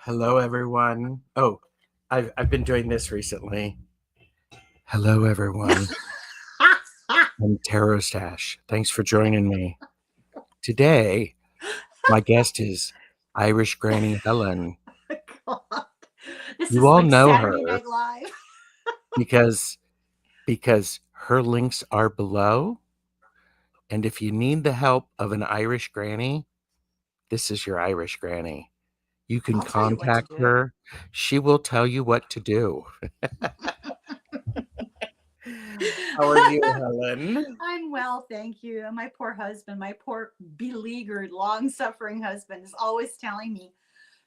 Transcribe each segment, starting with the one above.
Hello, everyone. Oh, I've been doing this recently. Hello, everyone. I'm Tarot Stash. Thanks for joining me. Today, my guest is Irish Granny Helen. God. This You is all like know Saturday her Night Live. because her links are below. And if you need the help of an Irish granny, this is your Irish granny. You can I'll tell you what to contact do. her. She will tell you what to do. How are you, Helen? I'm well, thank you. And my poor husband, my poor beleaguered, long-suffering husband is always telling me,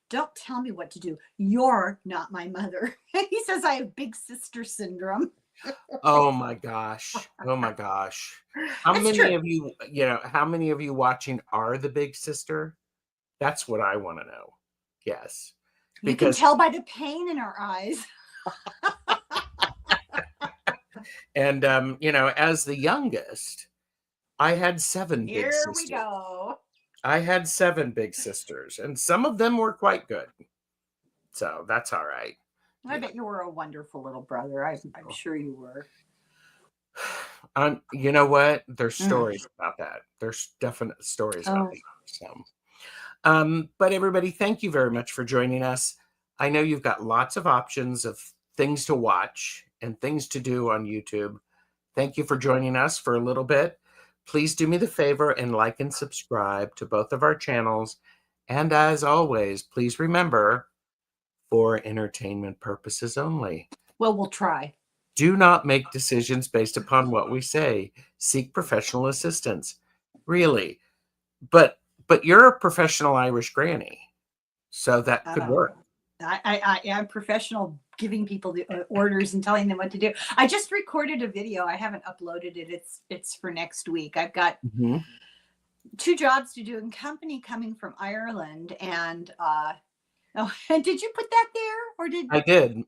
don't tell me what to do. You're not my mother. He says I have big sister syndrome. Oh my gosh. Oh my gosh. How That's many true. of you, how many of you watching are the big sister? That's what I want to know. Yes. You can Because, tell by the pain in our eyes. and, as the youngest, I had 7 big Here we sisters. go. I had 7 big sisters, and some of them were quite good. So that's all right. I bet you were a wonderful little brother. I'm sure you were. You know what? There's stories about that. There's definite stories about that. So, but everybody, thank you very much for joining us. I know you've got lots of options of things to watch and things to do on YouTube. Thank you for joining us for a little bit. Please do me the favor and like and subscribe to both of our channels. And as always, please remember, for entertainment purposes only. Well, we'll try. Do not make decisions based upon what we say. Seek professional assistance. Really. But you're a professional Irish granny, so that could work. I'm professional giving people the orders and telling them what to do. I just recorded a video. I haven't uploaded it. It's for next week. I've got 2 jobs to do in company coming from Ireland. And did you put that there, or did I did?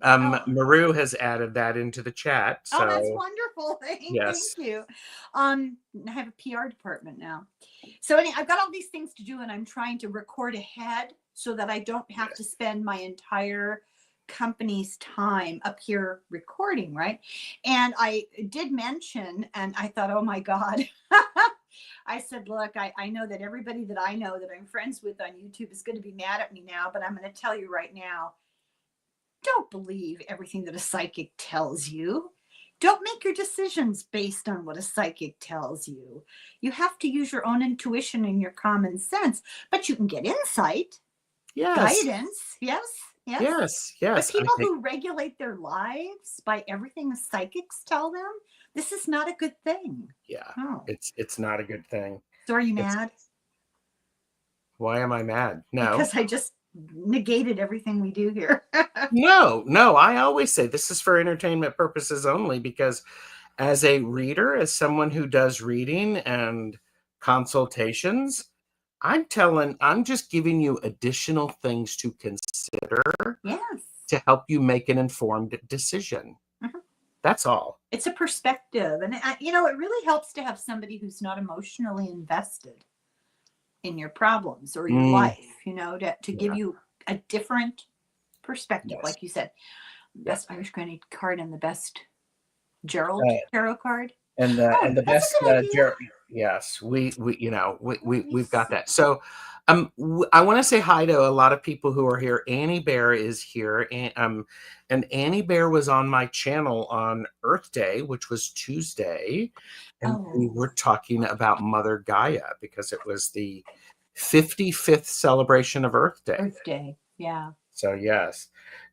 Maru has added that into the chat. So. Oh, that's wonderful. Yes. Thank you. I have a PR department now. So anyway, I've got all these things to do, and I'm trying to record ahead so that I don't have to spend my entire company's time up here recording, right? And I did mention, and I thought, oh my God. I said, look, I know that everybody that I know that I'm friends with on YouTube is going to be mad at me now, but I'm going to tell you right now, don't believe everything that a psychic tells you. Don't make your decisions based on what a psychic tells you. You have to use your own intuition and your common sense, but you can get insight, guidance. Yes. But people who regulate their lives by everything the psychics tell them, this is not a good thing. Yeah, it's not a good thing. So are you mad? Why am I mad? No. Because I just negated everything we do here. No, I always say this is for entertainment purposes only, because as a reader, as someone who does reading and consultations, I'm just giving you additional things to consider to help you make an informed decision. That's all. It's a perspective. And, it really helps to have somebody who's not emotionally invested in your problems or your life, to give you a different perspective. Like you said, best Irish Granny card and the best Gerald tarot card. And the best Gerald. Yes, we've got that. So I want to say hi to a lot of people who are here. Annie Bear is here. And Annie Bear was on my channel on Earth Day, which was Tuesday. And we were talking about Mother Gaia because it was the 55th celebration of Earth Day. Earth Day, yeah. So yes.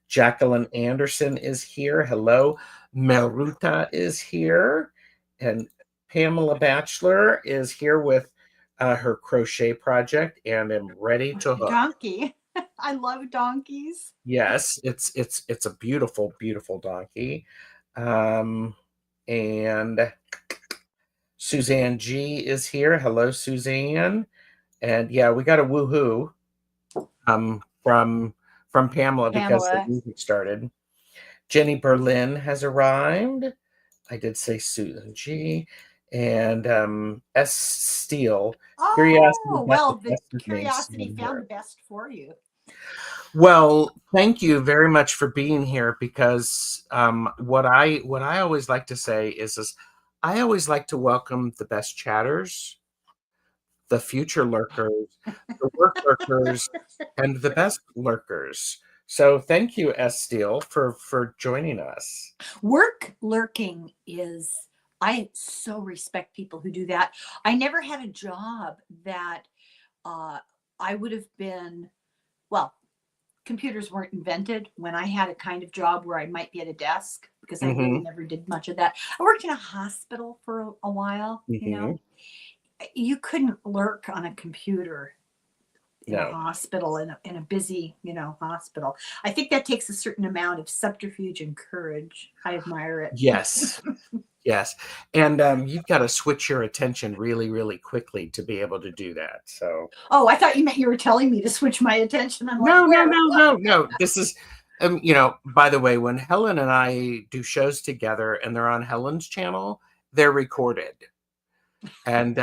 Jacqueline Anderson is here. Hello. Melruta is here. And Pamela Batchelor is here with her crochet project, and am ready to hook. Donkey. I love donkeys. Yes, it's a beautiful, beautiful donkey. And Suzanne G is here. Hello, Suzanne. And yeah, we got a woohoo from Pamela because the music started. Jenny Berlin has arrived. I did say Susan G. And S. Steele. Oh, well, the curiosity found the best for you. Well, thank you very much for being here because what I always like to say is I always like to welcome the best chatters, the future lurkers, the work lurkers, and the best lurkers. So thank you, S. Steele, for joining us. Work lurking is, I so respect people who do that. I never had a job that uh, I would have been, well, computers weren't invented when I had a kind of job where I might be at a desk because I really Mm-hmm. never did much of that. I worked in a hospital for a while, you Mm-hmm. know. You couldn't lurk on a computer in a No. hospital, in a busy, hospital. I think that takes a certain amount of subterfuge and courage. I admire it. Yes. Yes. And you've got to switch your attention really, really quickly to be able to do that. So Oh, I thought you meant you were telling me to switch my attention. I'm like, no, no, where? no, What? no, no. This is, by the way, when Helen and I do shows together and they're on Helen's channel, they're recorded. And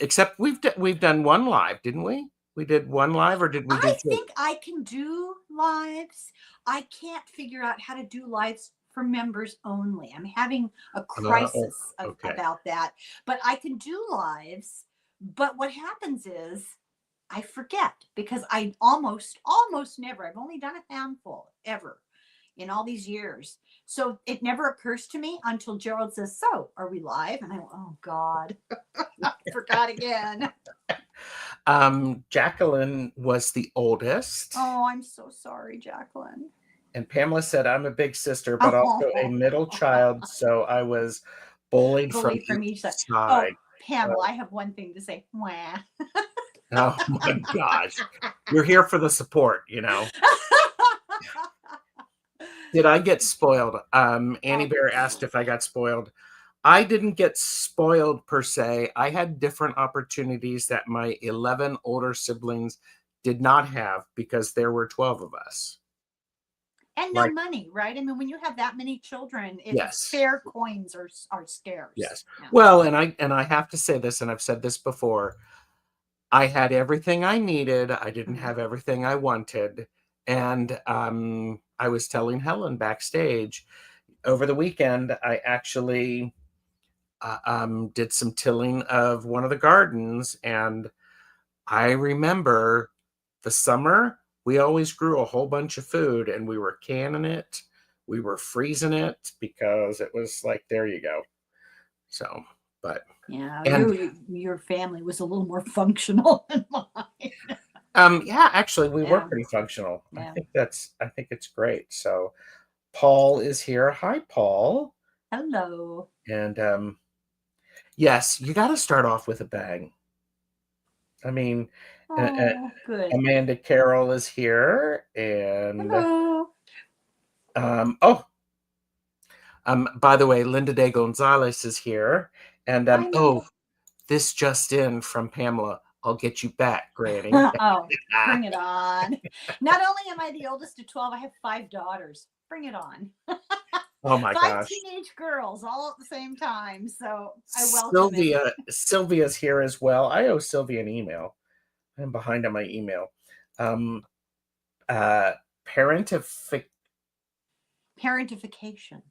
except we've done one live, didn't we? We did one live, or did we do I two? think I can do lives. I can't figure out how to do lives for members only. I'm having a Oh, crisis okay. about that. But I can do lives. But what happens is I forget because I almost never, I've only done a handful ever in all these years. So it never occurs to me until Gerald says, "So are we live?" And I go, "Oh God, I forgot again." Jacqueline was the oldest, Oh, I'm so sorry, Jacqueline. and Pamela said, "I'm a big sister, but also a Oh, middle child, so I was bullied from bully from each each side. Oh, side." Pamela, I have one thing to say. Wah. Oh my gosh. You're here for the support. Did I get spoiled? Annie Oh, Bear asked if I got spoiled. I didn't get spoiled per se. I had different opportunities that my 11 older siblings did not have because there were 12 of us. and no Like, money, right? I mean, when you have that many children, yes, spare coins are scarce. yes. Yeah. Well, and I have to say this, and I've said this before. I had everything I needed. I didn't Mhm. have everything I wanted. And I was telling Helen backstage over the weekend, I actually did some tilling of one of the gardens. And I remember the summer, we always grew a whole bunch of food and we were canning it. We were freezing it because it was like, there you go. So, but, Yeah, and your family was a little more functional than mine. yeah, actually, we were Yeah, pretty functional. yeah. I think it's great. So, Paul is here. Hi, Paul. Hello. And yes, you got to start off with a bang. I mean, Oh, good. Amanda Carroll is here, and Hello. oh, by the way, Linda De Gonzalez is here, and Hi, oh, Linda. this just in from Pamela. I'll get you back, Granny. Oh, bring it on. Not only am I the oldest of 12, I have 5 daughters. Bring it on. Oh my 5 gosh. teenage girls all at the same time. So I welcome it. Sylvia's here as well. I owe Sylvia an email. I'm behind on my email. Um, uh, parentific Parentification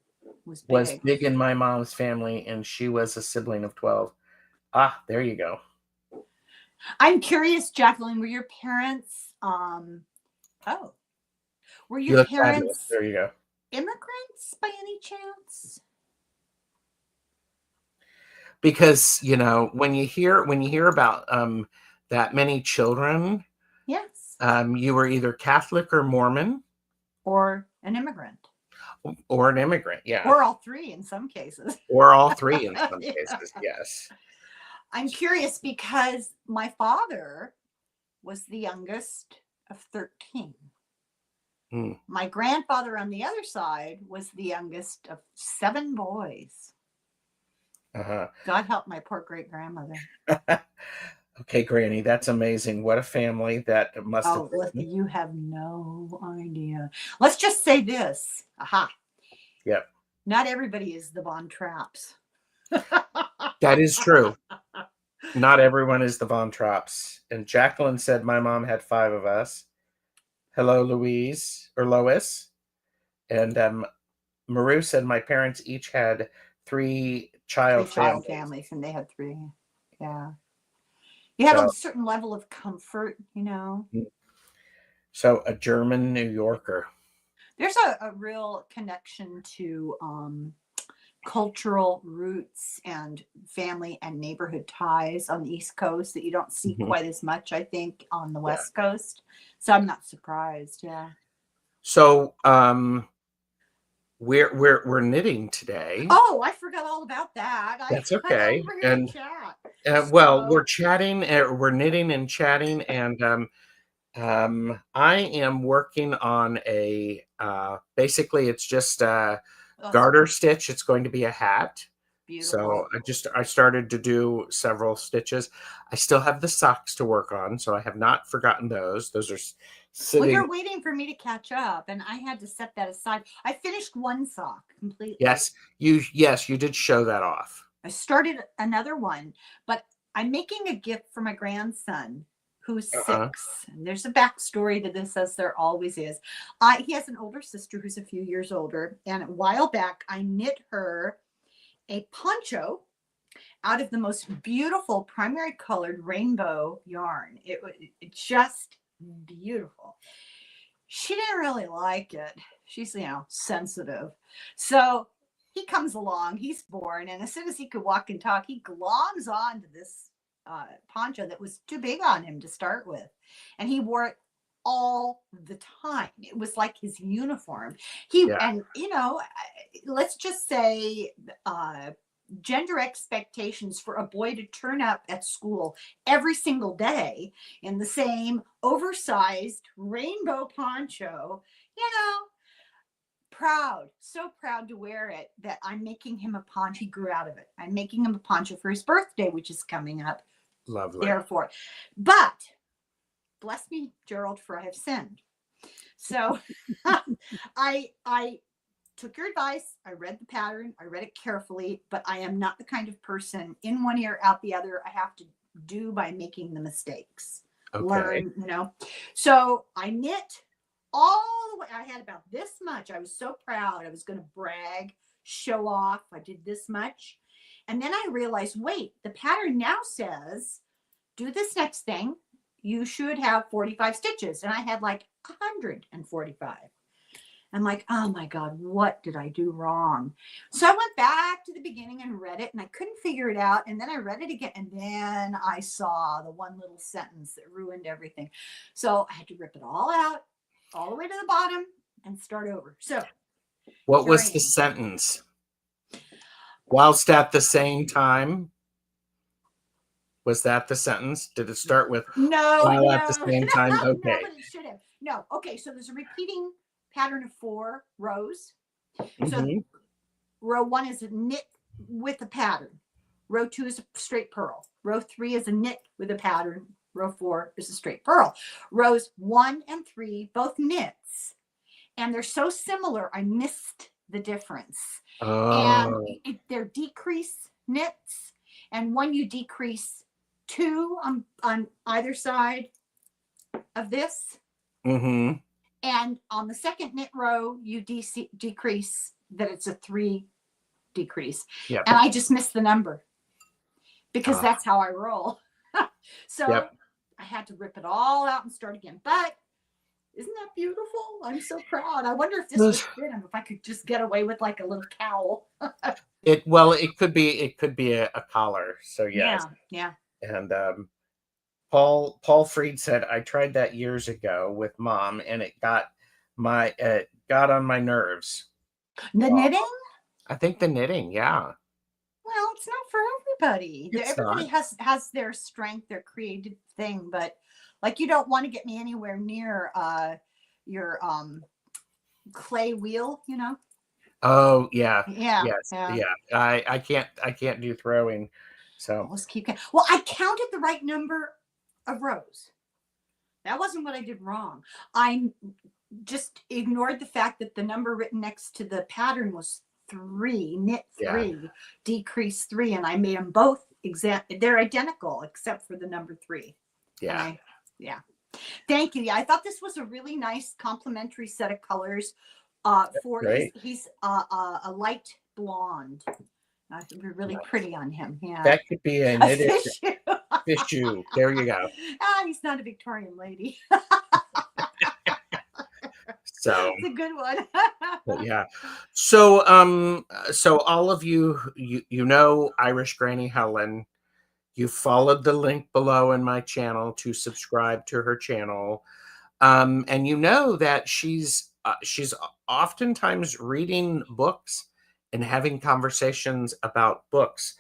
was was big. big in my mom's family, and she was a sibling of 12. Ah, there you go. I'm curious, Jacqueline, were your parents, oh, were You your look fabulous. parents There you go. immigrants by any chance? Because when you hear about that many children, Yes. you were either Catholic or Mormon Or an immigrant? or an immigrant. Yeah, Or all three in some cases. or all three in some Yeah. cases. Yes. I'm curious because my father was the youngest of 13. Mm. My grandfather on the other side was the youngest of 7 boys. Uh-huh. God help my poor great grandmother. Okay, Granny, that's amazing. What a family that must have Oh, been. you have no idea. Let's just say this. Aha. Yep, Not everybody is the Von Trapps. that is true. Not everyone is the Von Trapps. And Jacqueline said my mom had 5 of us. Hello, Louise or Lois. And Maru said my parents each had three Three child child families. families, and they had three. Yeah. You have So, a certain level of comfort, you know. so a German New Yorker. There's a real connection to cultural roots and family and neighborhood ties on the East Coast that you don't see Mhm. quite as much, I think, on the Yeah. West Coast. So I'm not surprised. Yeah. So we're knitting today. Oh, I forgot all about that. That's I thought we okay. were here to And chat. well, we're So, chatting, we're knitting and chatting, and I am working on a basically it's just a oh, garter stitch. It's going to be a hat. So beautiful. I started to do several stitches. I still have the socks to work on, so I have not forgotten those. Those are Well, sitting. you're waiting for me to catch up, and I had to set that aside. I finished one sock completely. Yes, you did show that off. I started another one, but I'm making a gift for my grandson who's Uh-huh. 6. And there's a backstory to this, as there always is. He has an older sister who's a few years older. And a while back, I knit her a poncho out of the most beautiful primary colored rainbow yarn. It's just beautiful. She didn't really like it. She's, sensitive. So he comes along, he's born, and as soon as he could walk and talk, he gloms on to this poncho that was too big on him to start with. And he wore it all the time. It was like his uniform. Yeah. And, let's just say, gender expectations for a boy to turn up at school every single day in the same oversized rainbow poncho, you know, proud, so proud to wear it that I'm making him a poncho. He grew out of it. I'm making him a poncho for his birthday, which is coming up. Lovely. Therefore, but bless me, Gerald, for I have sinned. So I took your advice. I read the pattern. I read it carefully, but I am not the kind of person in one ear, out the other. I have to do by making the mistakes. Okay. Learn. So I knit all the way. I had about this much. I was so proud. I was going to brag, show off. I did this much. And then I realized, wait, the pattern now says, do this next thing. You should have 45 stitches. And I had like 145. I'm like, oh my God, what did I do wrong? So I went back to the beginning and read it, and I couldn't figure it out. And then I read it again, and then I saw the one little sentence that ruined everything. So I had to rip it all out, all the way to the bottom, and start over. So What here I was the am. sentence? Whilst at the same time, was that the sentence? Did it start with No, while at the no, same time? no, Okay. but it should have. No, okay, so there's a repeating pattern of 4 rows. So Hmm. row 1 is a knit with a pattern. Row 2 is a straight purl. Row 3 is a knit with a pattern. Row 4 is a straight purl. Rows 1 and 3, both knits. And they're so similar, I missed the difference. And Oh. they're decrease knits. And when you decrease 2 on either side of this, Hmm. and on the second knit row, you decrease that it's a 3 decrease. Yep. And I just missed the number because Ah, that's how I roll. So yep. I had to rip it all out and start again. But isn't that beautiful? I'm so proud. I wonder if this would fit him, if I could just get away with like a little cowl. It could be a collar. So yes. Yeah, yeah. And Paul Freed said I tried that years ago with mom, and it got on my nerves. The Well, knitting? I think the knitting, yeah. Well, it's not for everybody. It's Everybody not. has their strength, their creative thing, but like you don't want to get me anywhere near your clay wheel. Oh yeah. Yeah, Yes. yeah. Yeah. I can't do throwing. So Let's keep going. Well, I counted the right number of rows. That wasn't what I did wrong. I just ignored the fact that the number written next to the pattern was 3, knit yeah. 3, decrease 3, and I made them both they're identical except for the number 3. Yeah. Yeah. Thank you. Yeah, I thought this was a really nice complementary set of colors. For Great. he's a light blonde. It would be really Nice. pretty on him. Yeah. That could be a A knitted fish. tissue. There you go. He's not a Victorian lady. So, It's a good one. but yeah. So all of you, you know Irish Granny Helen. You followed the link below in my channel to subscribe to her channel. And you know that she's oftentimes reading books and having conversations about books.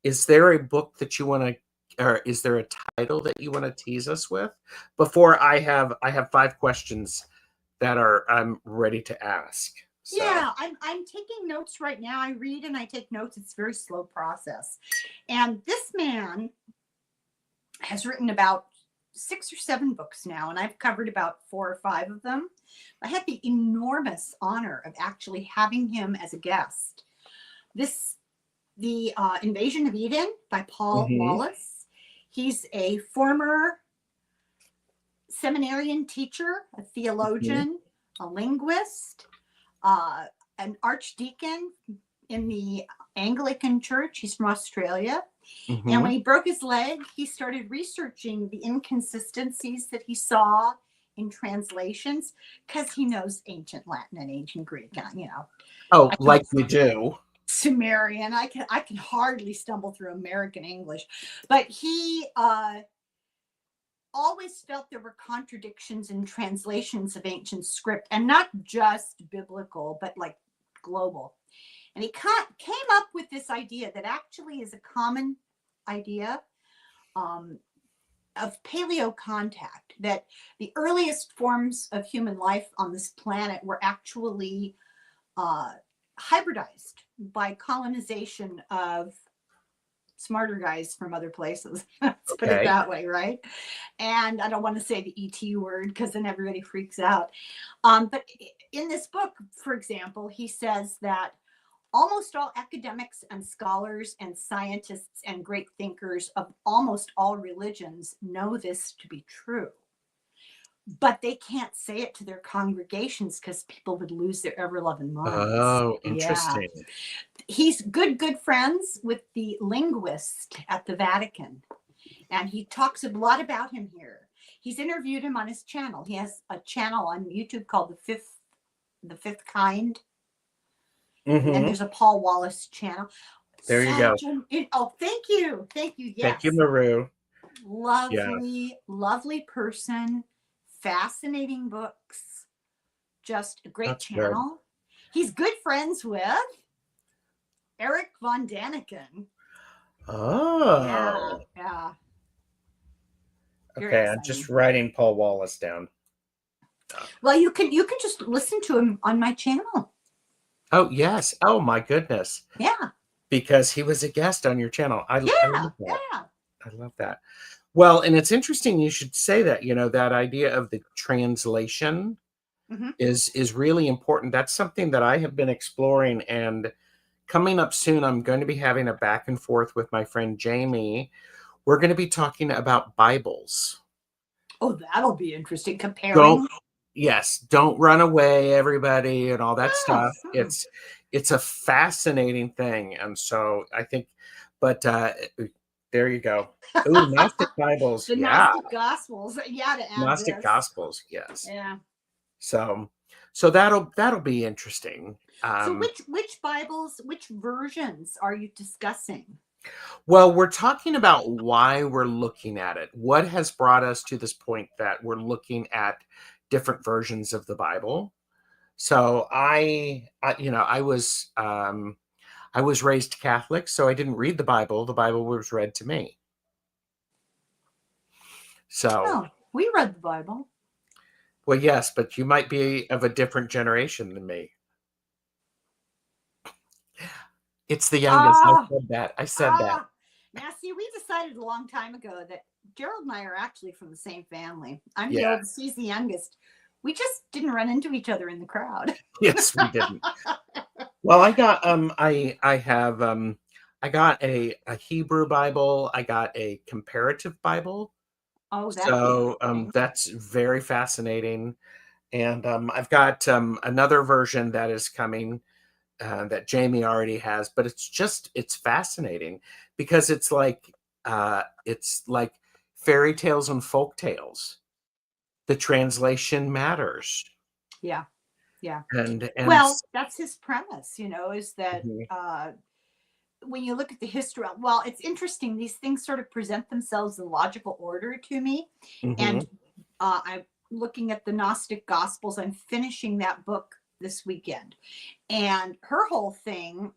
Is there a book that you want to, or is there a title that you want to tease us with? Before I have 5 questions that I'm ready to ask. So. Yeah, I'm taking notes right now. I read and I take notes. It's a very slow process. And this man has written about 6 or 7 books now, and I've covered about 4 or 5 of them. I had the enormous honor of actually having him as a guest. The Invasion of Eden by Paul Wallace. He's a former seminarian teacher, a theologian, a linguist, an archdeacon in the Anglican Church. He's from Australia. And when he broke his leg, he started researching the inconsistencies that he saw in translations, because he knows ancient Latin and ancient Greek, you know. Oh, like we do. Sumerian. I can hardly stumble through American English, but he always felt there were contradictions in translations of ancient script, and not just biblical, but like global. And he came up with this idea that actually is a common idea of paleo contact, that the earliest forms of human life on this planet were actually hybridized by colonization of smarter guys from other places. Let's put it that way, right? And I don't want to say the ET word because then everybody freaks out. But in this book, for example, he says that almost all academics and scholars and scientists and great thinkers of almost all religions know this to be true. But they can't say it to their congregations because people would lose their ever-loving minds. Oh, interesting. Yeah. He's good friends with the linguist at the Vatican. And he talks a lot about him here. He's interviewed him on his channel. He has a channel on YouTube called The Fifth Kind. And then there's a Paul Wallace channel. There you go. Oh, thank you. Thank you. Yes. Thank you, Maru. Lovely, lovely person. Fascinating books. Just a great channel. Good. He's good friends with Eric von Daniken. Oh. Yeah. Okay, I'm just writing Paul Wallace down. Well, you can just listen to him on my channel. Oh, yes. Oh, my goodness. Yeah. Because he was a guest on your channel. I love that. Yeah. I love that. Well, and it's interesting you should say that, you know, that idea of the translation is really important. That's something that I have been exploring, and coming up soon, I'm going to be having a back and forth with my friend Jamie. We're going to be talking about Bibles. Oh, that'll be interesting. Comparing. Don't run away, everybody, and all that stuff. It's a fascinating thing. And so I think, but there you go. Ooh, Gnostic Bibles. The Gnostic Gospels. Yeah, to add Gnostic Gospels, yes. Yeah. So that'll be interesting. So which Bibles, which versions are you discussing? Well, we're talking about why we're looking at it. What has brought us to this point that we're looking at different versions of the Bible? So I was raised Catholic, so I didn't read the Bible. The Bible was read to me. So we read the Bible. Well, yes, but you might be of a different generation than me. It's the youngest. I said that. Now, see, we decided a long time ago that Gerald and I are actually from the same family. I'm the oldest, he's the youngest. We just didn't run into each other in the crowd. Yes, we didn't. Well, I got I got a Hebrew Bible. I got a comparative Bible. Oh, that'd be So interesting. that's very fascinating. And I've got another version that is coming that Jamie already has, but it's fascinating because it's like fairy tales and folk tales. The translation matters. Yeah. Yeah. And Well, that's his premise, is that mhm, when you look at the history, well, it's interesting. These things sort of present themselves in logical order to me. And mhm, I'm looking at the Gnostic Gospels. I'm finishing that book this weekend. And her whole thing,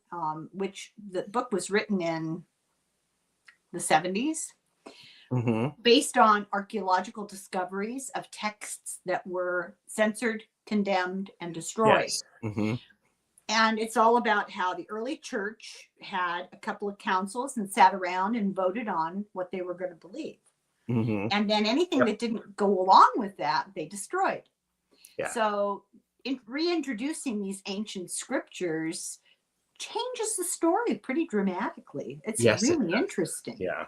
which the book was written in the 70s, mhm, based on archaeological discoveries of texts that were censored, condemned, and destroyed. yes, mhm, And it's all about how the early church had a couple of councils and sat around and voted on what they were going to believe. mhm, And then anything yep, that didn't go along with that, they destroyed. yeah, So, reintroducing these ancient scriptures changes the story pretty dramatically. It's yes, it really does, interesting. yeah.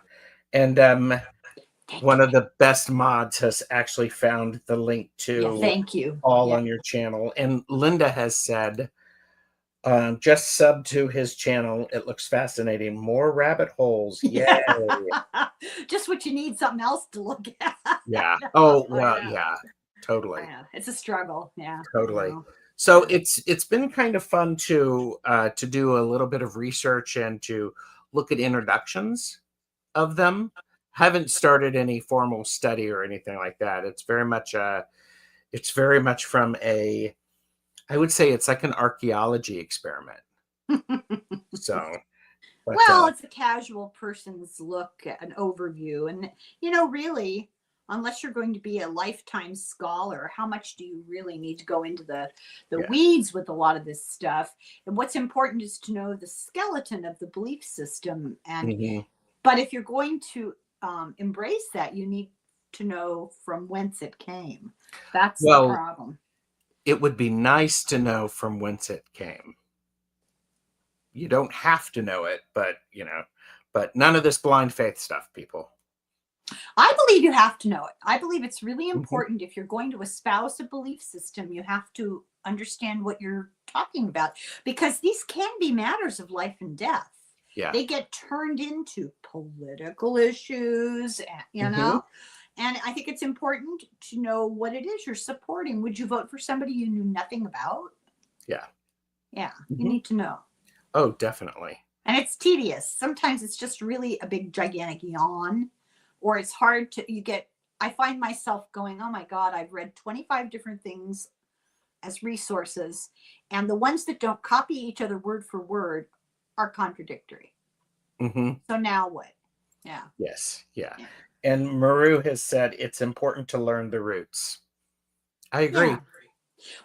And Thank one you. of the best mods has actually found the link Yeah, to thank you. all Yeah. on your channel, and Linda has said, just sub to his channel. It looks fascinating. More rabbit holes. Yay. Yeah. Just what you need, something else to look at. Yeah. I know. Oh, I well, know. yeah. I Totally. know. It's a struggle. Yeah. I Totally. know. So Yeah. it's been kind of fun to do a little bit of research and to look at introductions of them. Haven't started any formal study or anything like that. It's very much from a, I would say it's like an archaeology experiment. So, but Well, it's a casual person's look at an overview. And, really, unless you're going to be a lifetime scholar, how much do you really need to go into the yeah. weeds with a lot of this stuff? And what's important is to know the skeleton of the belief system. Mhm. But if you're going to embrace that, you need to know from whence it came. That's the Well, problem. it would be nice to know from whence it came. You don't have to know it, but none of this blind faith stuff, people. I believe you have to know it. I believe it's really Mhm. important if you're going to espouse a belief system, you have to understand what you're talking about because these can be matters of life and death. Yeah. They get turned into political issues, Mhm. and I think it's important to know what it is you're supporting. Would you vote for somebody you knew nothing about? Yeah. Yeah, you Mhm. need to know. Oh, definitely. And it's tedious. Sometimes it's just really a big gigantic yawn, or it's hard to you get I find myself going, "Oh my god, I've read 25 different things as resources, and the ones that don't copy each other word for word are contradictory. Mhm. So now what?" Yeah. Yes. Yeah. Yeah. And Maru has said it's important to learn the roots. I Yeah. agree.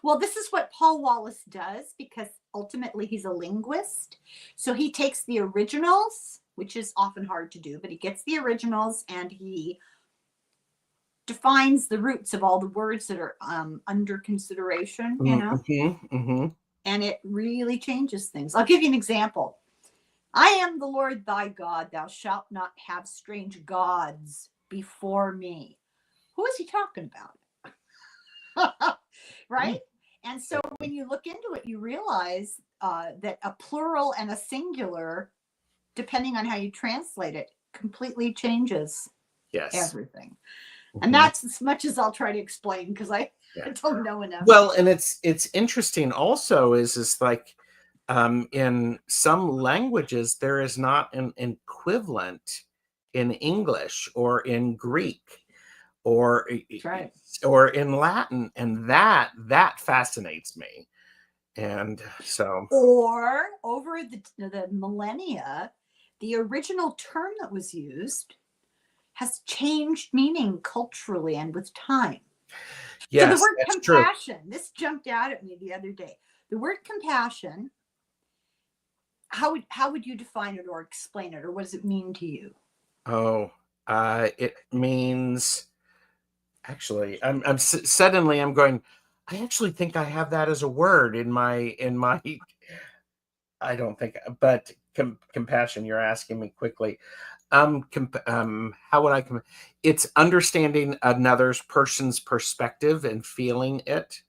Well, this is what Paul Wallace does because ultimately he's a linguist. So he takes the originals, which is often hard to do, but he gets the originals and he defines the roots of all the words that are under consideration, Mhm. Mhm. and it really changes things. I'll give you an example. I am the Lord thy God, thou shalt not have strange gods before me. Who is he talking about? Right? Mm. And so when you look into it, you realize that a plural and a singular, depending on how you translate it, completely changes Yes. everything. And Mhm. that's as much as I'll try to explain because I Yeah. don't know enough. Well, and it's interesting also is like in some languages there is not an equivalent in English or in Greek or That's right. or in Latin, and that fascinates me. And so, Or over the millennia, the original term that was used has changed meaning culturally and with time. So the yes, word that's true. compassion, this jumped out at me the other day. The word compassion, how would you define it or explain it, or what does it mean to you? Oh, it means actually. Suddenly I'm going. I actually think I have that as a word in my. I don't think, but compassion. You're asking me quickly. How would I it's understanding another person's perspective and feeling it.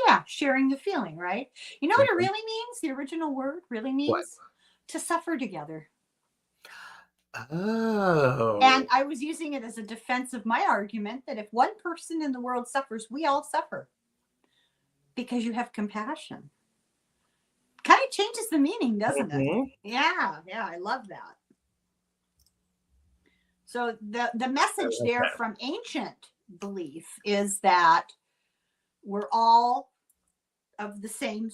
Yeah, sharing the feeling, right? You know what it Mhm. really means? The original word really What? means to suffer together. And Oh. I was using it as a defense of my argument that if one person in the world suffers, we all suffer because you have compassion. Kind of changes the meaning, doesn't it? Mhm. Yeah, yeah, I love that. So the I message like there that. from ancient belief is that we're all of the same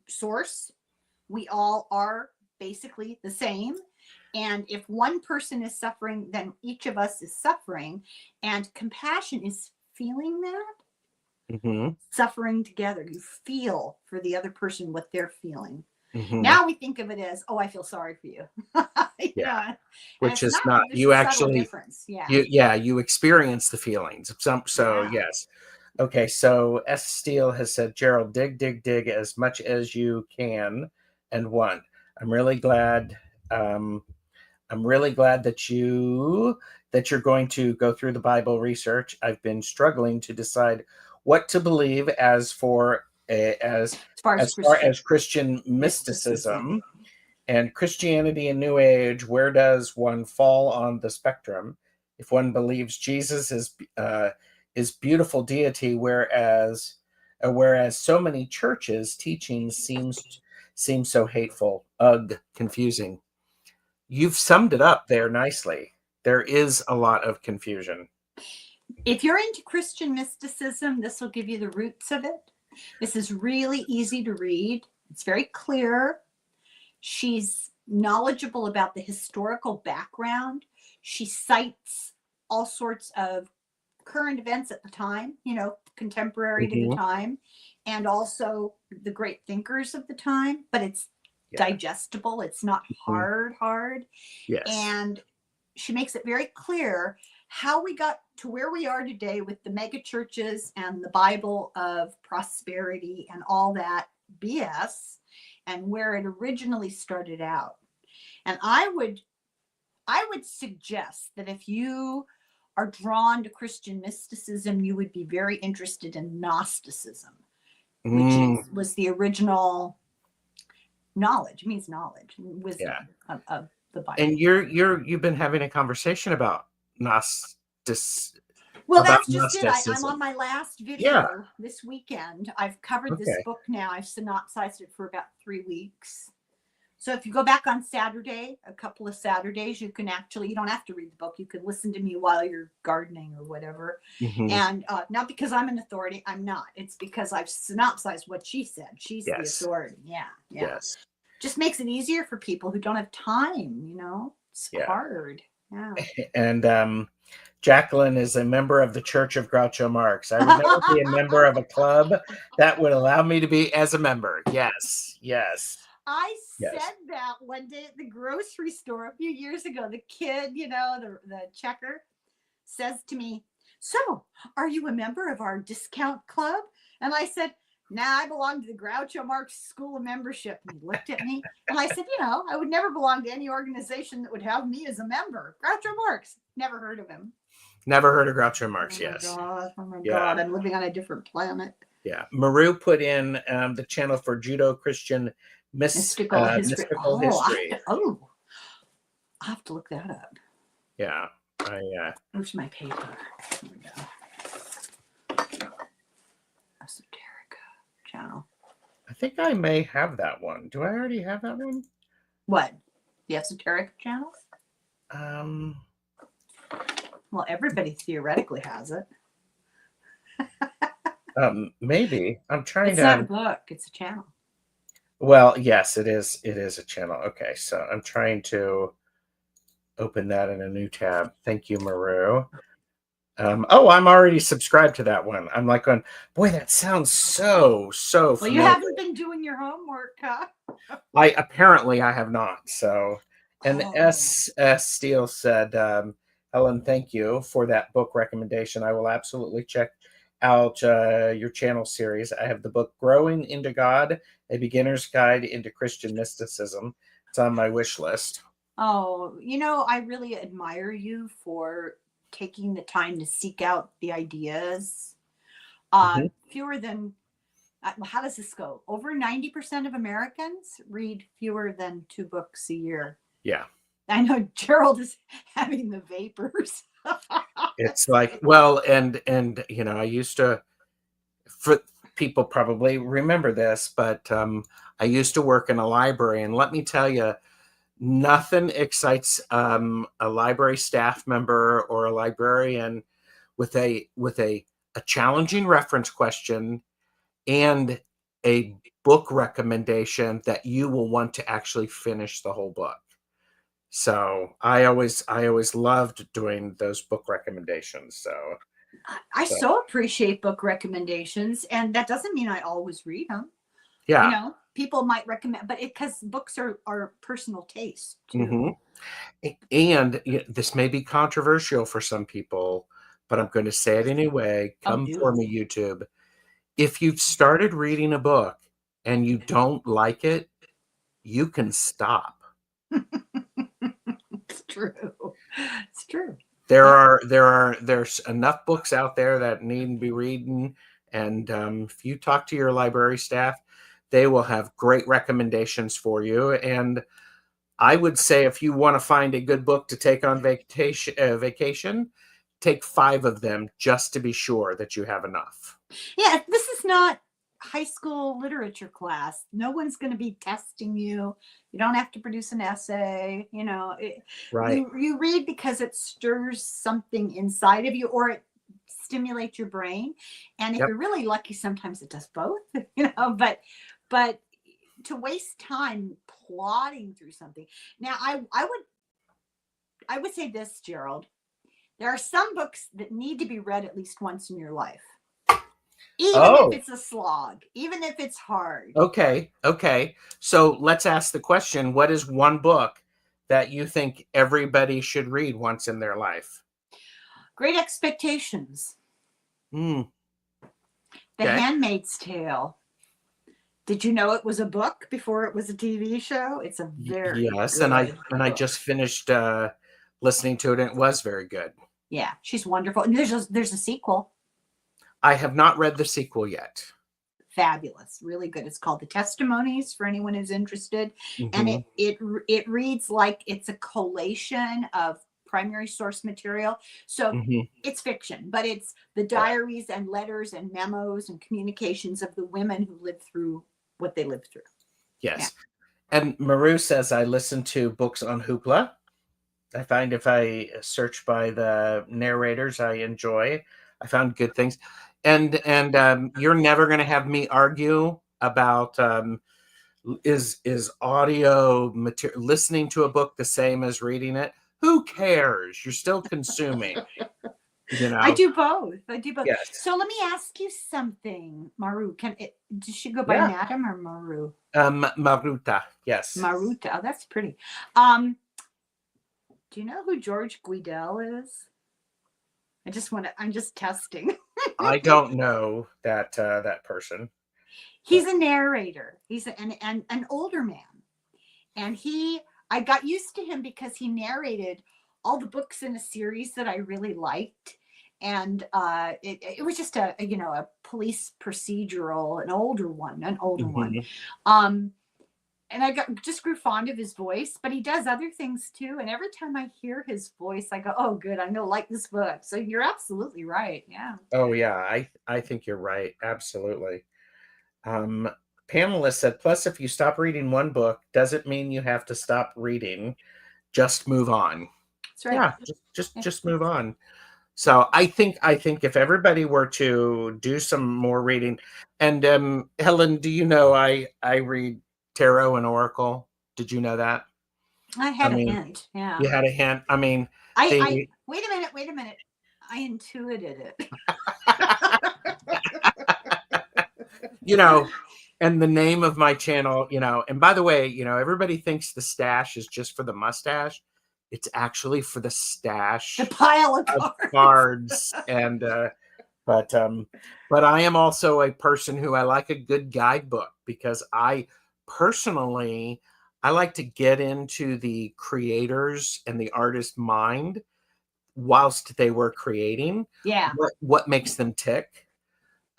source. We all are basically the same. And if one person is suffering, then each of us is suffering. And compassion is feeling that, Mhm. suffering together. You feel for the other person what they're feeling. Mhm. Now we think of it as, oh, I feel sorry for you. You Yeah. know, and Which it's is not, not there's you a subtle actually difference. Yeah. you experience the feelings. So Yeah. yes. Okay, so S. Steele has said, Gerald, dig, dig, dig as much as you can and want. I'm really glad. Um, I'm really glad that you're going to go through the Bible research. I've been struggling to decide what to believe As far as as far Christian as Christian mysticism. mysticism and Christianity and New Age. Where does one fall on the spectrum? If one believes Jesus is beautiful deity, whereas so many churches' teachings seem so hateful, ugh, confusing. You've summed it up there nicely. There is a lot of confusion. If you're into Christian mysticism, this will give you the roots of it. This is really easy to read. It's very clear. She's knowledgeable about the historical background. She cites all sorts of current events at the time, contemporary to the Mhm. time, and also the great thinkers of the time, but it's Yeah. digestible. It's not Mhm. hard. Yes. And she makes it very clear how we got to where we are today with the mega churches and the Bible of prosperity and all that BS and where it originally started out. And I would suggest that if you are drawn to Christian mysticism, you would be very interested in Gnosticism, which Mm, was the original knowledge. It means knowledge, yeah. wisdom of the And Bible. you've been having a conversation about Gnostic Well, about that's just it. I'm on Gnosticism. my last Yeah. video this weekend. I've covered this Okay. book now. I've synopsized it for about 3 weeks. So if you go back on Saturday, a couple of Saturdays, you don't have to read the book. You can listen to me while you're gardening or whatever. Hmm. And not because I'm an authority, I'm not. It's because I've synopsized what she said. She's the Yes. authority. Yeah. Yeah. Yes. Just makes it easier for people who don't have time. It's Yeah. hard. Yeah. And Jacqueline is a member of the Church of Groucho Marx. I would never be a member of a club that would allow me to be as a member. Yes. Yes. I Yes. said that one day at the grocery store a few years ago. The kid, the checker, says to me, "So, are you a member of our discount club?" And I said, "Nah, I belong to the Groucho Marx School of Membership." And he looked at me and I said, I would never belong to any organization that would have me as a member. Groucho Marx, never heard of him. Never heard of Groucho Marx. Oh my Yes. God. Oh my Yeah. God. I'm living on a different planet. Yeah. Maru put in the channel for Judo Christian Mystical history. mystical Oh, history. I have to look that up. Yeah. Where's my paper? Here we go. Esoteric channel. I think I may have that one. Do I already have that one? What? The esoteric channel? Um, Well, everybody theoretically has it. maybe. I'm trying It's not a to. book, it's a channel. Well, yes, it is. It is a channel. Okay, so I'm trying to open that in a new tab. Thank you, Maru. Oh, I'm already subscribed to that one. I'm like going, boy, that sounds so Well, familiar. you haven't been doing your homework, huh? I have not. So, and Oh. S Steele said, Helen, thank you for that book recommendation. I will absolutely check out your channel series. I have the book Growing into God: A Beginner's Guide into Christian Mysticism. It's on my wish list. Oh, I really admire you for taking the time to seek out the ideas. Mhm. Fewer than, how does this go? Over 90% of Americans read fewer than 2 books a year. Yeah. I know Gerald is having the vapors. It's like, well, and I used to, for people probably remember this, but I used to work in a library, and let me tell you, nothing excites a library staff member or a librarian with a challenging reference question and a book recommendation that you will want to actually finish the whole book. So I always loved doing those book recommendations. I So so appreciate book recommendations, and that doesn't mean I always read them. yeah. People might recommend, but because books are personal taste too. Hmm. And this may be controversial for some people, but I'm going to say it anyway. Oh, Come for do. me, YouTube. If you've started reading a book and you don't like it, you can stop. It's true. It's true. There Yeah. are there are there's enough books out there that need to be reading, and if you talk to your library staff, they will have great recommendations for you. And I would say if you want to find a good book to take on vacation, take 5 of them just to be sure that you have enough. Yeah, this is not high school literature class. No one's going to be testing you. You don't have to produce an essay. Right. You read because it stirs something inside of you, or it stimulates your brain. And if Yep. you're really lucky, sometimes it does both. But to waste time plodding through something. Now, I would say this, Gerald. There are some books that need to be read at least once in your life, even if Oh, it's a slog, even if it's hard. okay. Okay. So let's ask the question, what is one book that you think everybody should read once in their life? Great Expectations, Hmm. The Okay. Handmaid's Tale. Did you know it was a book before it was a TV show? It's a very Yes, and I good and I book. just finished listening to it, and it was very good. Yeah, she's wonderful. And there's a sequel. I have not read the sequel yet. Fabulous, really good. It's called The Testimonies for anyone who's interested, and Hmm. it reads like it's a collation of primary source material. So Hmm. it's fiction, but it's the Yeah. diaries and letters and memos and communications of the women who lived through what they lived through. Yeah. Yes. And Maru says I listen to books on Hoopla. I find if I search by the narrators I enjoy, I found good things. And you're never going to have me argue about is audio material, listening to a book, the same as reading it. Who cares? You're still consuming, you I know. do both. I do both. Yes. So let me ask you something, Maru. Does she go by Yeah. Madam or Maru? Maruta. Yes. Maruta. Oh, that's pretty. Um, do you know who George Guidel is? I'm just testing. I don't know that person. He's a narrator. He's an older man. And I got used to him because he narrated all the books in a series that I really liked. And it was just a police procedural, an older one. Mhm. Um, and just grew fond of his voice, but he does other things too. And every time I hear his voice, I go, "Oh, good, I'm gonna like this book." So you're absolutely right. Yeah. Oh yeah, I think you're right. Absolutely. Um, Panelist said, plus, if you stop reading one book, doesn't mean you have to stop reading. Just move on. That's right. Yeah, just just Yeah. just move on. So I think if everybody were to do some more reading, and Helen, do you know I read tarot and oracle? Did you know that? I I had a mean, hint. Yeah. you had a hint. I mean, I the wait a minute. I intuited it. you know, and the name of my channel, and by the way, everybody thinks the stash is just for the mustache. It's actually for the The stash pile of of cards. cards. And but I am also a person who I like a good guidebook, because I personally I like to get into the creators and the artist mind whilst they were creating. Yeah. What makes them tick?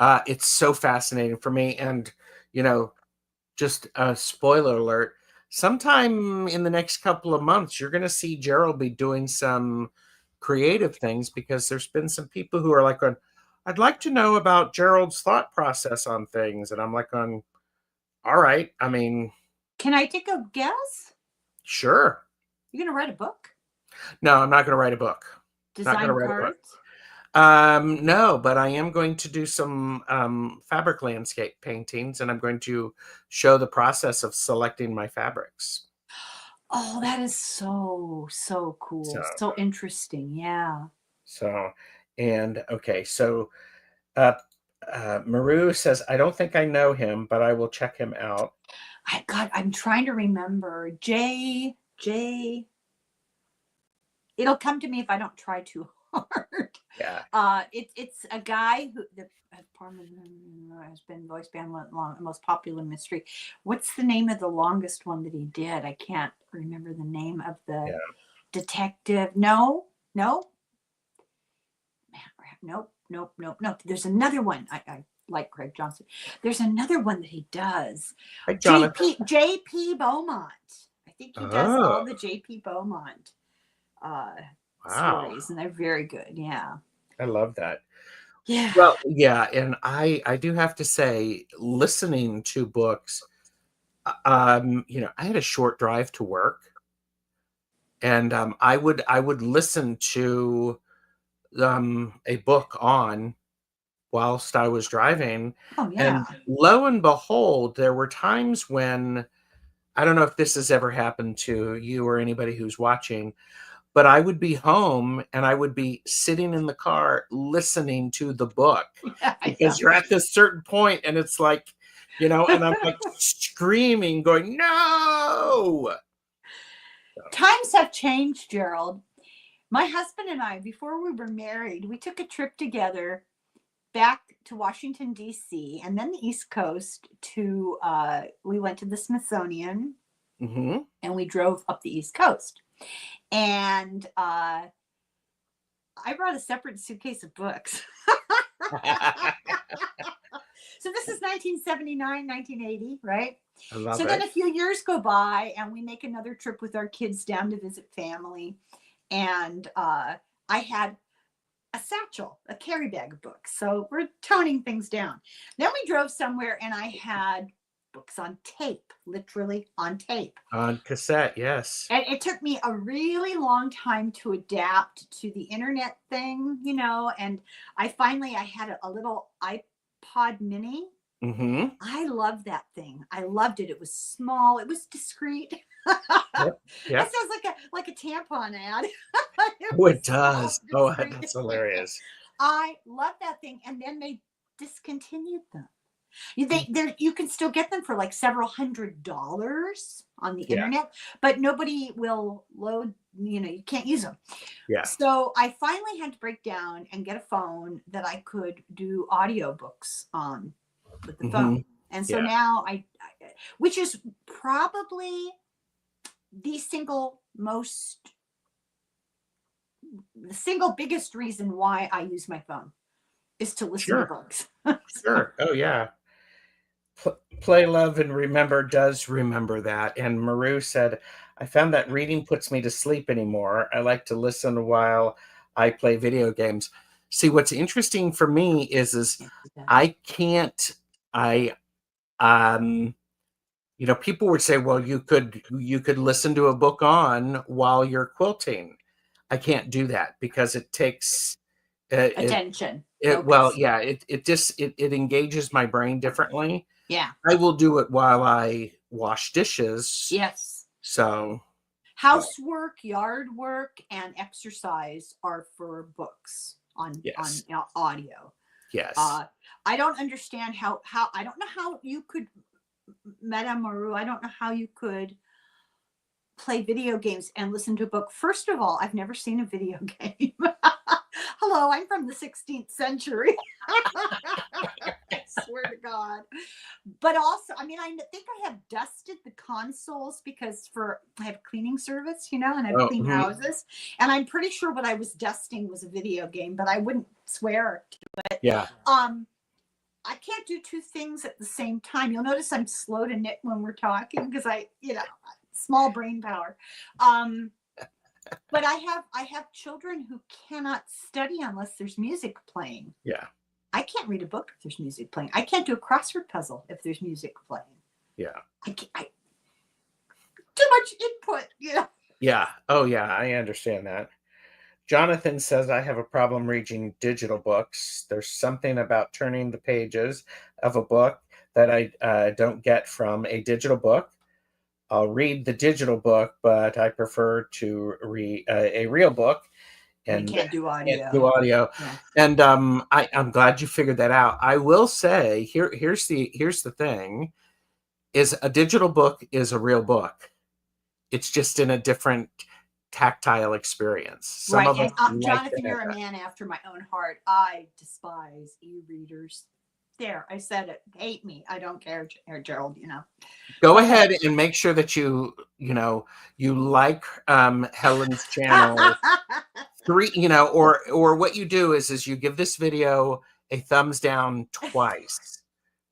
It's so fascinating for me. And, you know, just a spoiler alert, sometime in the next couple of months, you're going to see Gerald be doing some creative things, because there's been some people who are like, I'd like to know about Gerald's thought process on things. And I'm like, all right. I mean, Can I take a guess? sure. You're going to write a book? No, I'm not going to write a book. Not going to Design write a book. cards? No, but I am going to do some fabric landscape paintings, and I'm going to show the process of selecting my fabrics. Oh, that is so cool. So interesting. Yeah. And okay, so uh, Maru says, I don't think I know him, but I will check him out. I'm trying to remember. Jay. It'll come to me if I don't try too hard. Yeah. It's a guy who has been voice band most popular mystery. What's the name of the longest one that he did? I can't remember the name of the detective. No. Nope. There's another one. I like Craig Johnson. There's another one that he does. J.P. Beaumont. I think he does all the J.P. Beaumont stories, and they're very good. Yeah. I love that. Yeah. Well, yeah, and I do have to say, listening to books, you know, I had a short drive to work, and I would listen to a book on whilst I was driving. Oh, yeah. And lo and behold, there were times when, I don't know if this has ever happened to you or anybody who's watching, but I would be home and I would be sitting in the car listening to the book, because you're at this certain point and it's like, you know, and I'm like screaming, going, no. Times have changed, Gerald. My husband and I, before we were married, we took a trip together back to Washington, D.C., and then the East Coast to, we went to the Smithsonian, and we drove up the East Coast. And I brought a separate suitcase of books. So this is 1979, 1980, right? I love it. Then a few years go by and we make another trip with our kids down to visit family. And I had a satchel, a carry bag of books. So we're toning things down. Then we drove somewhere and I had books on tape, literally on tape. On cassette, yes. And it took me a really long time to adapt to the internet thing, you know, and I had a little iPod mini. I loved that thing. I loved it. It was small. It was discreet. Yep. That sounds like a tampon ad. It does. Oh, that's hilarious. I love that thing. And then they discontinued them. You can still get them for like several $100s on the internet, but nobody will load, you know, you can't use them. Yeah. So I finally had to break down and get a phone that I could do audiobooks on with the phone. And so now which is probably the single biggest reason why I use my phone is to listen to books. Sure. Oh, yeah. Play, Love, and Remember does remember that. And Maru said, I found that reading puts me to sleep anymore. I like to listen while I play video games. See, what's interesting for me is I can't, you know, people would say, well, you could listen to a book on while you're quilting. I can't do that because it takes attention. It engages my brain differently. Yeah. I will do it while I wash dishes. Yes. So housework, yard work, and exercise are for books on audio. Yes. I don't understand how I don't know how you could, Madame Maru, I don't know how you could play video games and listen to a book. First of all, I've never seen a video game. Hello, I'm from the 16th century. swear to God. But also, I mean, I think I have dusted the consoles because I have a cleaning service, and I've Oh, cleaned houses. And I'm pretty sure what I was dusting was a video game, but I wouldn't swear to it. yeah. I can't do two things at the same time. You'll notice I'm slow to knit when we're talking because small brain power. But I have children who cannot study unless there's music playing. Yeah. I can't read a book if there's music playing. I can't do a crossword puzzle if there's music playing. Yeah. Too much input, Yeah. Oh, yeah. I understand that. Jonathan says, I have a problem reading digital books. There's something about turning the pages of a book that I don't get from a digital book. I'll read the digital book, but I prefer to read a real book. And you can't do audio. Yeah. And I'm glad you figured that out. I will say, here's the thing, is a digital book is a real book. It's just in a different tactile experience. Some of us Jonathan, you're a man after my own heart. I despise e-readers. There, I said it. Hate me. I don't care, Gerald, Go ahead and make sure that you like Helen's channel. Or what you do is you give this video a thumbs down twice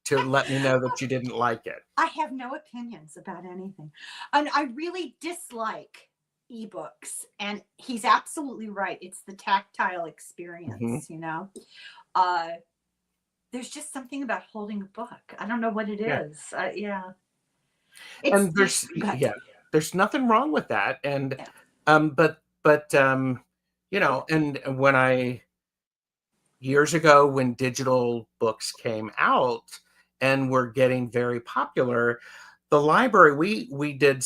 to let me know that you didn't like it. I have no opinions about anything. And I really dislike ebooks. And he's absolutely right. It's the tactile experience, there's just something about holding a book. I don't know what it is. Yeah. And there's nothing wrong with that. And but and when years ago when digital books came out and were getting very popular, the library, we did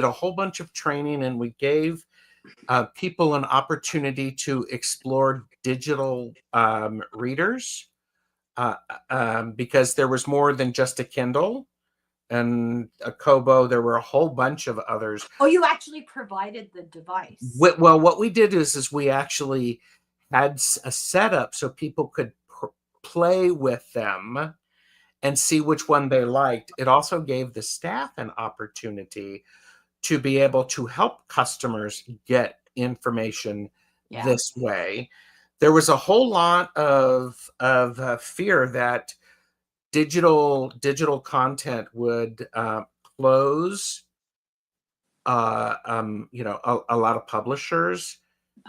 a whole bunch of training, and we gave people an opportunity to explore digital readers because there was more than just a Kindle and a Kobo. There were a whole bunch of others. Oh, you actually provided the device. Well, what we did is we actually had a setup so people could play with them and see which one they liked. It also gave the staff an opportunity to be able to help customers get information this way. There was a whole lot of fear that digital content would close a lot of publishers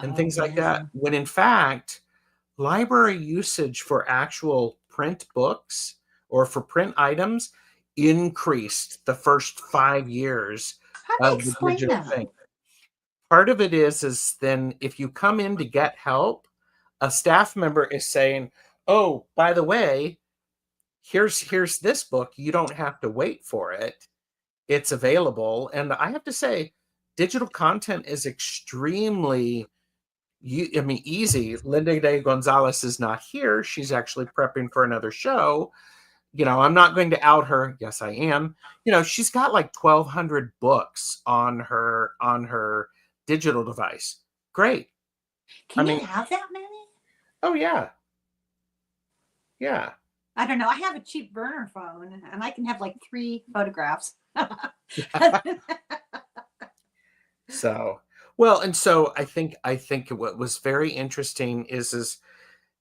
and things like that, when in fact library usage for actual print books or for print items increased the first 5 years of the digital thing. Part of it is then if you come in to get help, a staff member is saying, oh, by the way, here's this book. You don't have to wait for it. It's available. And I have to say, digital content is extremely easy. Linda de Gonzalez is not here. She's actually prepping for another show. I'm not going to out her. Yes, I am. She's got like 1,200 books on her digital device. Great. Can you have that many? Oh, yeah. Yeah. I don't know. I have a cheap burner phone and I can have like 3 photographs. So I think what was very interesting is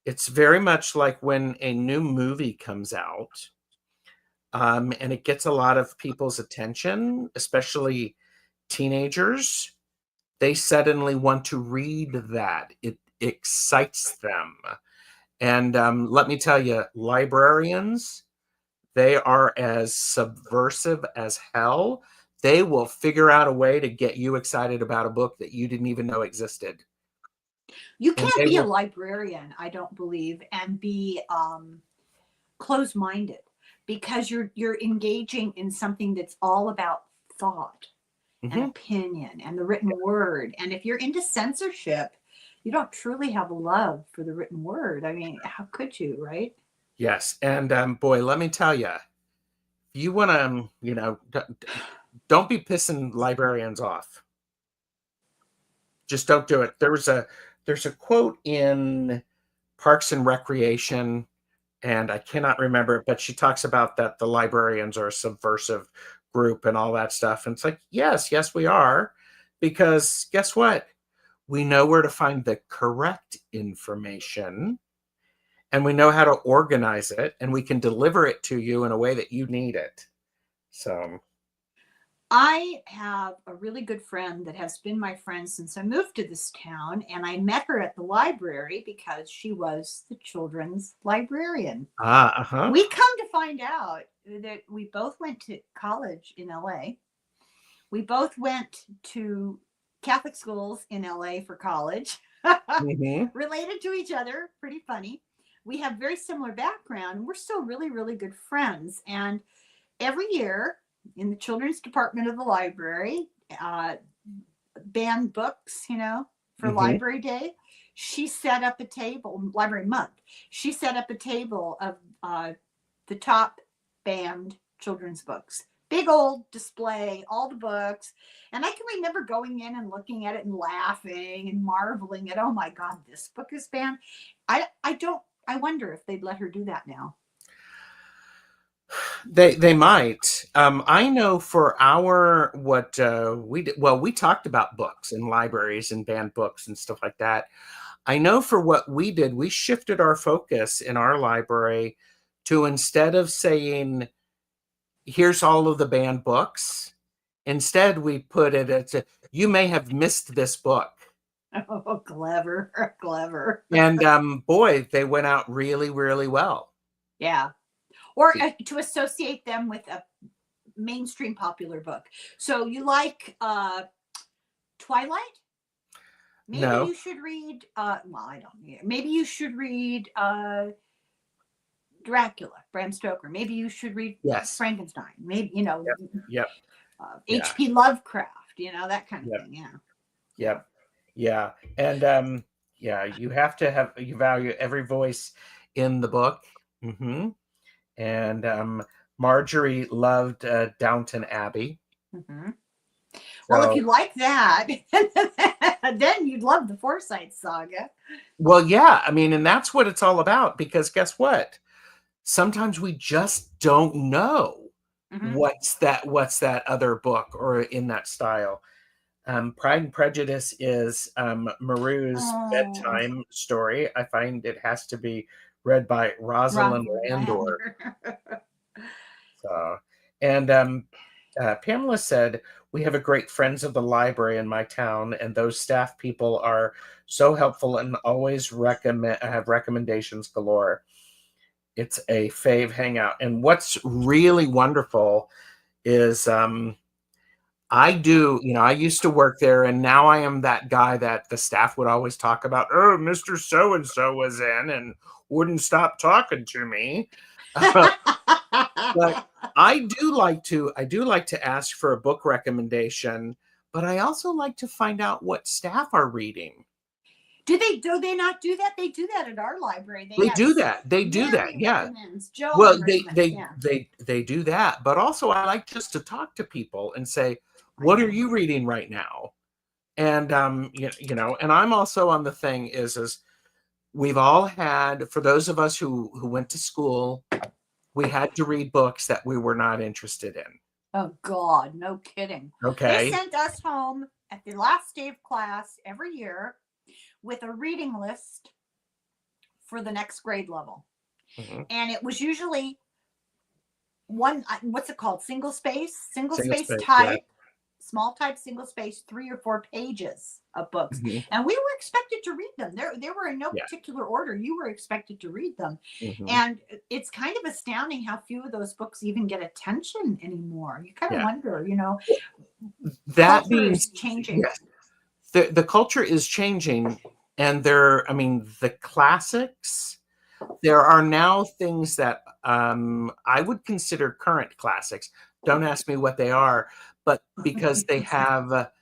it's very much like when a new movie comes out, and it gets a lot of people's attention, especially teenagers. They suddenly want to read that. It excites them. And let me tell you, librarians, they are as subversive as hell. They will figure out a way to get you excited about a book that you didn't even know existed. You can't be a librarian, I don't believe, and be closed-minded, because you're engaging in something that's all about thought and opinion and the written word. And if you're into censorship, you don't truly have a love for the written word. I mean, how could you, right? Yes. And boy, let me tell you, you want to, don't be pissing librarians off. Just don't do it. There's a quote in Parks and Recreation and I cannot remember it, but she talks about that the librarians are a subversive group and all that stuff. And it's like, yes, we are, because guess what? We know where to find the correct information, and we know how to organize it, and we can deliver it to you in a way that you need it. So I have a really good friend that has been my friend since I moved to this town, and I met her at the library because she was the children's librarian. uh-huh. We come to find out that we both went to college in LA. We both went to Catholic schools in LA for college, Mm-hmm. related to each other. Pretty funny. We have very similar background. We're still really, really good friends. And every year in the children's department of the library, banned books, for Mm-hmm. library day, she set up a table, library month. She set up a table of the top banned children's books. Big old display, all the books. And I can remember going in and looking at it and laughing and marveling at, oh my God, this book is banned. I wonder if they'd let her do that now. They might. I know for our what we did. Well, we talked about books and libraries and banned books and stuff like that. I know for what we did, we shifted our focus in our library to, instead of saying, "Here's all of the banned books," instead we put it as you may have missed this book. Oh, clever, clever. And boy, they went out really, really well. Yeah. Or to associate them with a mainstream popular book. So you like Twilight? Maybe No. you should read well, I don't. Maybe you should read Dracula, Bram Stoker. Maybe you should read Frankenstein. Maybe Yep. H.P. Lovecraft. That kind of thing. Yeah. Yeah. And you value every voice in the book. Mm-hmm. And Marjorie loved Downton Abbey. Mm-hmm. Well, if you like that, then you'd love the Forsyte Saga. Well, yeah, I mean, and that's what it's all about, because guess what? Sometimes we just don't know what's that other book or in that style. Pride and Prejudice is Maru's bedtime story. I find it has to be read by Rosalind Landor. So, and Pamela said, "We have a great Friends of the Library in my town, and those staff people are so helpful and always have recommendations galore. It's a fave hangout." And what's really wonderful is I used to work there, and now I am that guy that the staff would always talk about. "Oh, Mr. So-and-so was in and wouldn't stop talking to me." But I do like to ask for a book recommendation, but I also like to find out what staff are reading. Do they not do that? They do that at our library. They do that. Yeah. Well, they do that, but also I like just to talk to people and say, "What are you reading right now?" And and I'm also on the thing is we've all had, for those of us who went to school, we had to read books that we were not interested in. Oh God, no kidding. Okay. They sent us home at the last day of class every year with a reading list for the next grade level. Mm-hmm. And it was usually what's it called? Single space type, small type, single space, 3 or 4 pages of books. Mm-hmm. And we were expected to read them. They were in no particular order. You were expected to read them. Mm-hmm. And it's kind of astounding how few of those books even get attention anymore. You kind of wonder, that means changing. Yes. The culture is changing, and the classics, there are now things that I would consider current classics. Don't ask me what they are, but because they have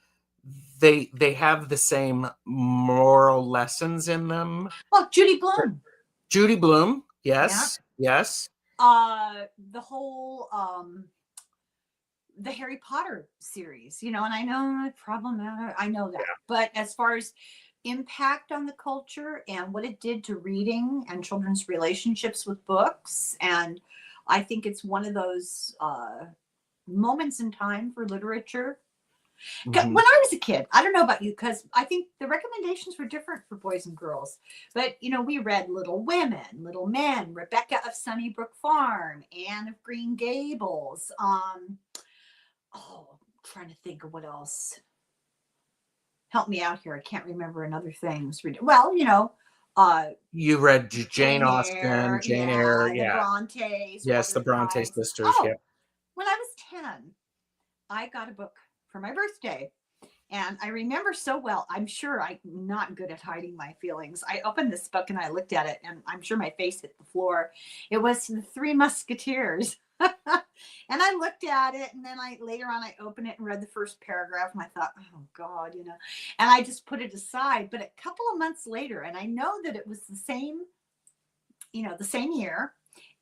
they have the same moral lessons in them. Well, Judy Blume. Yes. The whole the Harry Potter series, and I know it's problematic. I know that, but as far as impact on the culture and what it did to reading and children's relationships with books. And I think it's one of those moments in time for literature. When Mhm. I was a kid, I don't know about you, because I think the recommendations were different for boys and girls. But, we read Little Women, Little Men, Rebecca of Sunnybrook Farm, Anne of Green Gables. Trying to think of what else. Help me out here. I can't remember another things. Well, You read Jane Jane Austen, Eyre, Jane Eyre, yeah, the yeah. Brontes, Yes, the Wuthering Bronte Heights. sisters, yeah. Oh, when I was 10, I got a book for my birthday. And I remember so well, I'm sure I'm not good at hiding my feelings. I opened this book and I looked at it, and I'm sure my face hit the floor. It was The Three Musketeers. And I looked at it, and then later on I opened it and read the first paragraph, and I thought, oh God, and I just put it aside. But a couple of months later, and I know that it was the same year,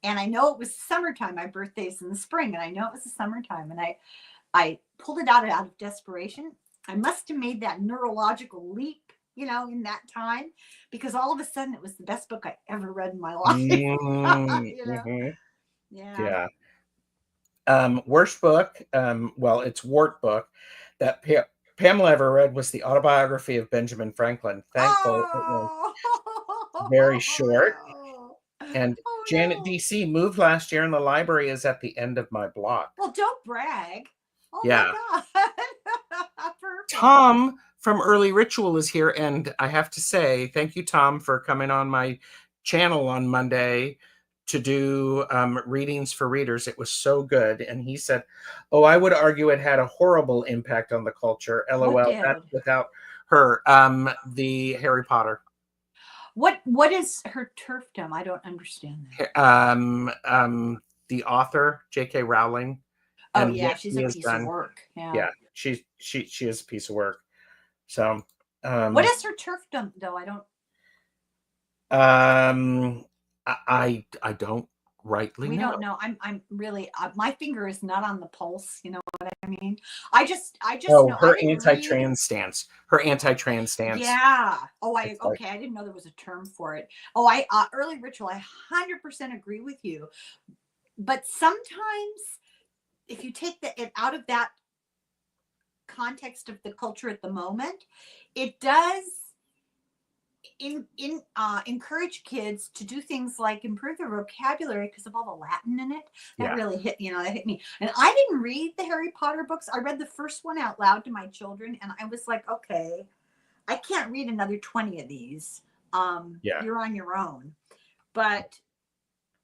and I know it was summertime. My birthday's in the spring, and I know it was the summertime, and I pulled it out of desperation. I must have made that neurological leap, in that time, because all of a sudden it was the best book I ever read in my life. Mm-hmm. Yeah. Yeah. Worst book, well, it's Wart book that Pamela ever read was the autobiography of Benjamin Franklin. Thankful it was Oh, very short. no. And Oh Janet no. DC moved last year, and the library is at the end of my block. Well, don't brag. Oh my Yeah. God. Perfect. Tom from Early Ritual is here, and I have to say thank you, Tom, for coming on my channel on Monday to do readings for readers. It was so good. And he said, oh, I would argue it had a horrible impact on the culture. What LOL, that's did? without her. The Harry Potter. What is her turfdom? I don't understand that. The author, J.K. Rowling, Oh and yeah, what she's she a has piece of done. work. Yeah. Yeah, she is a piece of work. So What is her turfdom though? I don't. I don't rightly We know. don't know. I'm really my finger is not on the pulse. You know what I mean? I just Oh, know I her didn't read. anti-trans stance. Her anti-trans stance. Yeah. Oh, It's like, okay. I didn't know there was a term for it. Oh, Early Ritual. I 100% agree with you. But sometimes, if you take it out of that context of the culture at the moment, it does encourage kids to do things like improve their vocabulary because of all the Latin in it. That yeah. really hit, that hit me. And I didn't read the Harry Potter books. I read the first one out loud to my children, and I was like, okay, I can't read another 20 of these. Yeah. You're on your own. But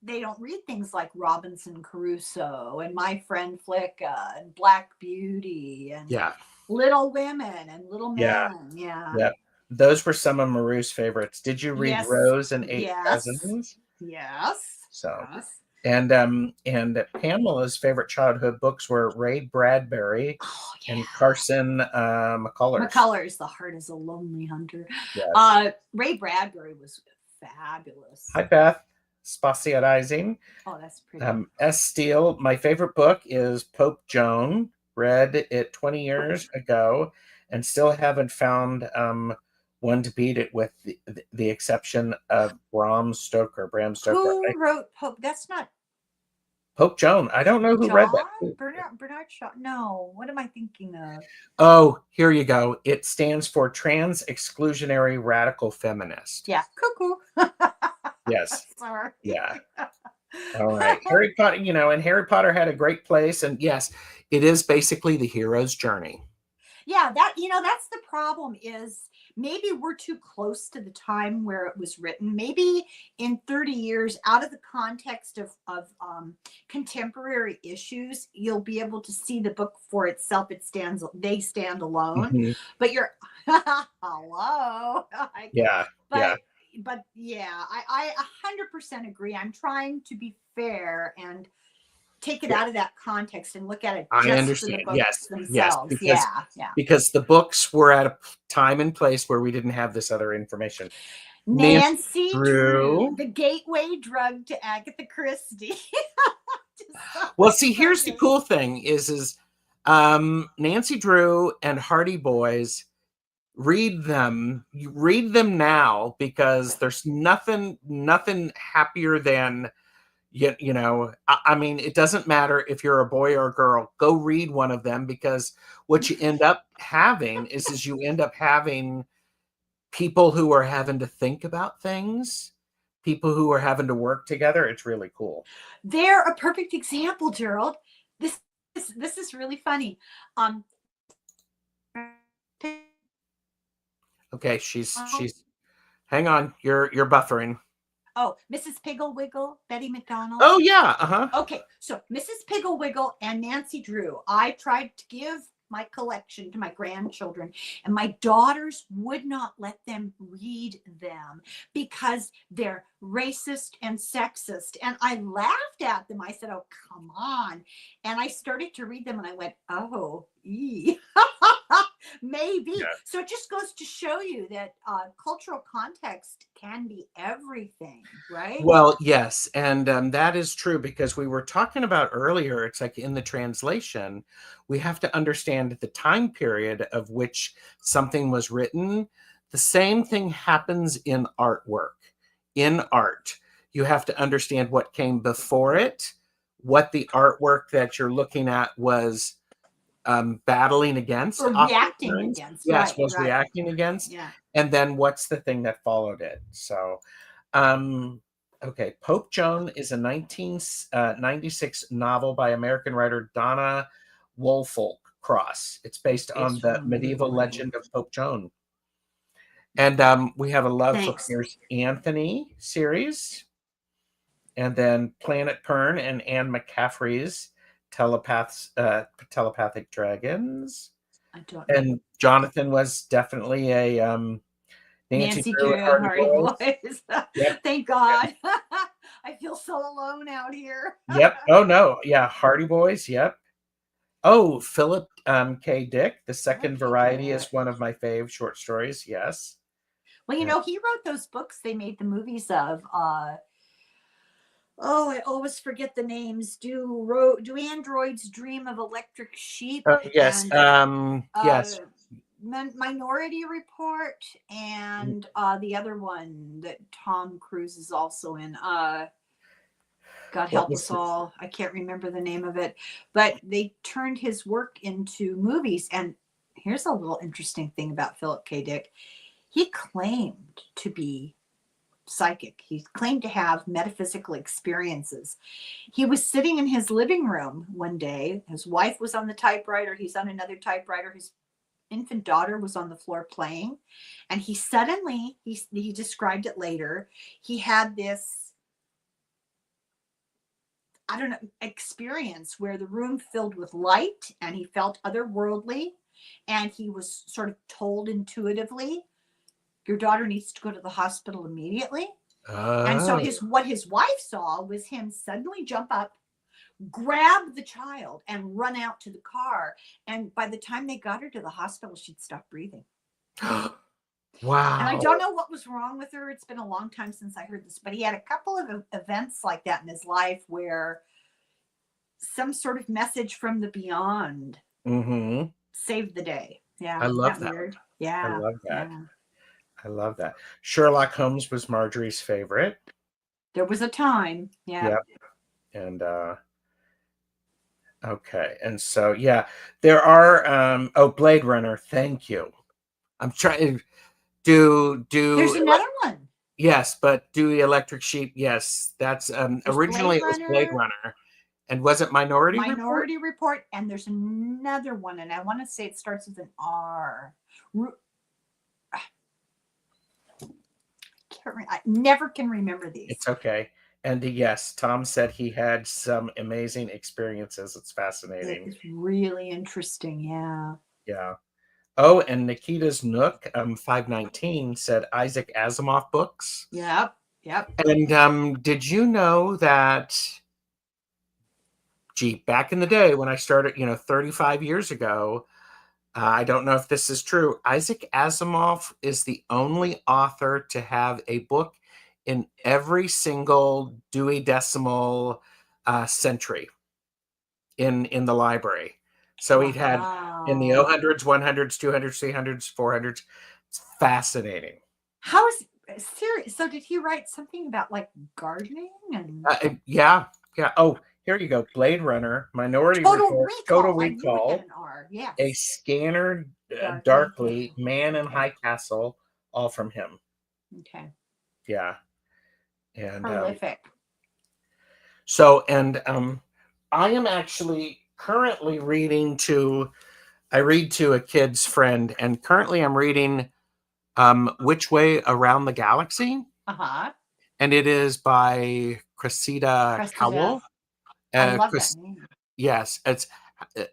they don't read things like Robinson Crusoe and My Friend Flicka and Black Beauty and Yeah. Little Women and Little Yeah. Men. Yeah. Yeah. Those were some of Maru's favorites. Did you read Yes. Rose and Eight Yes. Cousins? Yes. So, Yes. and Pamela's favorite childhood books were Ray Bradbury Oh yeah. and Carson McCullers. McCullers, The Heart is a Lonely Hunter. Yes. Ray Bradbury was fabulous. Hi, Beth. Spatializing. Oh, that's pretty. S. Steele, my favorite book is Pope Joan. Read it 20 years ago and still haven't found one to beat it, with the exception of Bram Stoker. Who wrote Pope? That's not Pope Joan. I don't know who read John? that. Bernard Shaw. No. What am I thinking of? Oh, here you go. It stands for Trans Exclusionary Radical Feminist. Yeah. Cuckoo. Yes. Sorry. Yeah. All right. Harry Potter, and Harry Potter had a great place. And yes, it is basically the hero's journey. Yeah, that's the problem, is maybe we're too close to the time where it was written. Maybe in 30 years, out of the context of contemporary issues, you'll be able to see the book for itself. They stand alone. Mm-hmm. But you're hello. Yeah. But yeah, I 100% agree. I'm trying to be fair and take it out of that context and look at it just I understand. for the books Yes. themselves. Yes. Because the books were at a time and place where we didn't have this other information. Nancy Drew, the gateway drug to Agatha Christie. Well, see, here's the cool thing is Nancy Drew and Hardy Boys read them. You read them now, because there's nothing happier than, you know, I mean, it doesn't matter if you're a boy or a girl, go read one of them, because what you end up having is you end up having people who are having to think about things, people who are having to work together. It's really cool. They're a perfect example, Gerald. This is really funny. Um, Okay, she's hang on, you're buffering. oh, Mrs. Piggle Wiggle, Betty McDonald. Oh yeah, uh-huh. Okay, so Mrs. Piggle Wiggle and Nancy Drew. I tried to give my collection to my grandchildren, and my daughters would not let them read them because they're racist and sexist. And I laughed at them. I said, "Oh, come on." And I started to read them, and I went, "Oh, maybe." Yeah. So it just goes to show you that cultural context can be everything, right? Well, yes, and that is true, because we were talking about earlier, it's like in the translation, we have to understand the time period of which something was written. The same thing happens in artwork. In art, you have to understand what came before it, what the artwork that you're looking at was battling against, Or reacting oftentimes. against. Yes, Right, was right. reacting against, Yeah. and then what's the thing that followed it. So okay, Pope Joan is a 1996 novel by American writer Donna Woolfolk Cross. It's based on Based the on medieval medieval legend of Pope Joan. And we have a Love for Thanks. Piers Anthony series, and then Planet Pern and Anne McCaffrey's Telepathic Dragons. I don't know. And Jonathan was definitely a Nancy Nancy Drew Drew at and Hardy Hardy Boys. Boys. Yep. Thank God. I feel so alone out here. Yep. Oh no. Yeah. Hardy Boys. Yep. Oh, Philip K. Dick. The Second Variety is one of my fave short stories. Yes. Well, you know, he wrote those books they made the movies of. Oh, I always forget the names. Do androids dream of electric sheep? Yes. And Yes. Minority Report, and the other one that Tom Cruise is also in. God help us all. I can't remember the name of it, but they turned his work into movies. And here's a little interesting thing about Philip K. Dick. He claimed to be psychic. He claimed to have metaphysical experiences. He was sitting in his living room one day. His wife was on the typewriter. He's on another typewriter. His infant daughter was on the floor playing. And he suddenly, he described it later, he had this, I don't know, experience where the room filled with light and he felt otherworldly. And he was sort of told intuitively, your daughter needs to go to the hospital immediately. And so what his wife saw was him suddenly jump up, grab the child, and run out to the car. And by the time they got her to the hospital, she'd stopped breathing. Wow. And I don't know what was wrong with her. It's been a long time since I heard this, but he had a couple of events like that in his life where some sort of message from the beyond saved the day. Yeah. I love that. Weird? Yeah. I love that. Yeah. I love that. Sherlock Holmes was Marjorie's favorite. There was a time. Yeah. Yep. And okay. And so yeah, there are Blade Runner. Thank you. I'm trying to do There's another one. Yes, but do the Electric Sheep. Yes. That's originally it was Blade Runner. And was it Minority Report? Minority Report, and there's another one, and I want to say it starts with an R. I never can remember these. It's okay. And yes, Tom said he had some amazing experiences. It's fascinating. It's really interesting. Yeah. Yeah. Oh, and Nikita's Nook, 519, said Isaac Asimov books. Yep. Yep. And did you know that, back in the day when I started, 35 years ago, I don't know if this is true, Isaac Asimov is the only author to have a book in every single Dewey Decimal century in the library. So he'd had in the Wow. 000s, 100s, 200s, 300s, 400s. It's fascinating. How is serious? So did he write something about like gardening and Yeah. Oh, here you go. Blade Runner, Minority Total Report, Total Recall? I knew it had Recall, an R. A Yes. Scanner Darkly. Darkly, Man in Okay. High Castle, all from him. Okay. Yeah. And Prolific. I am actually currently I read to a kid's friend, and currently I'm reading Which Way Around the Galaxy, Uh-huh. and it is by Cressida Cressida. Cowell. I love that name. Yes, it's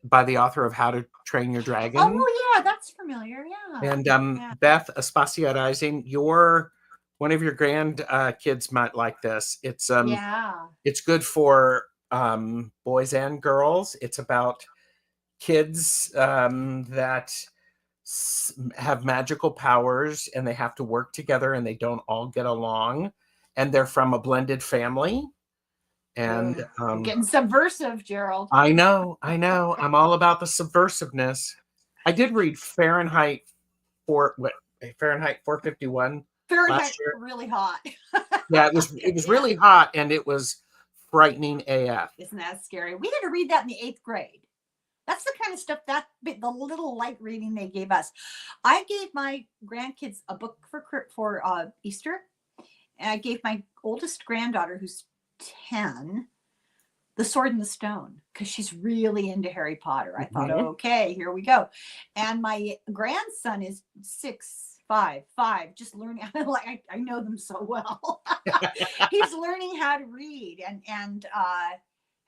by the author of How to Train Your Dragon. Oh yeah, that's familiar. Yeah. And Yeah. Beth Aspasia Rising, one of your grand kids might like this. Yeah. It's good for boys and girls. It's about kids that have magical powers, and they have to work together, and they don't all get along, and they're from a blended family. And You're getting subversive, Gerald. I know. I'm all about the subversiveness. I did read Fahrenheit 451 Fahrenheit last year. really hot. Yeah, it was really hot, and it was frightening AF. Isn't that scary? We had to read that in the 8th grade. That's the kind of stuff the little light reading they gave us. I gave my grandkids a book for Easter, and I gave my oldest granddaughter, who's 10, The Sword and the Stone, because she's really into Harry Potter. I thought, okay, here we go. And my grandson is 5, just learning. Like I know them so well. He's learning how to read, and I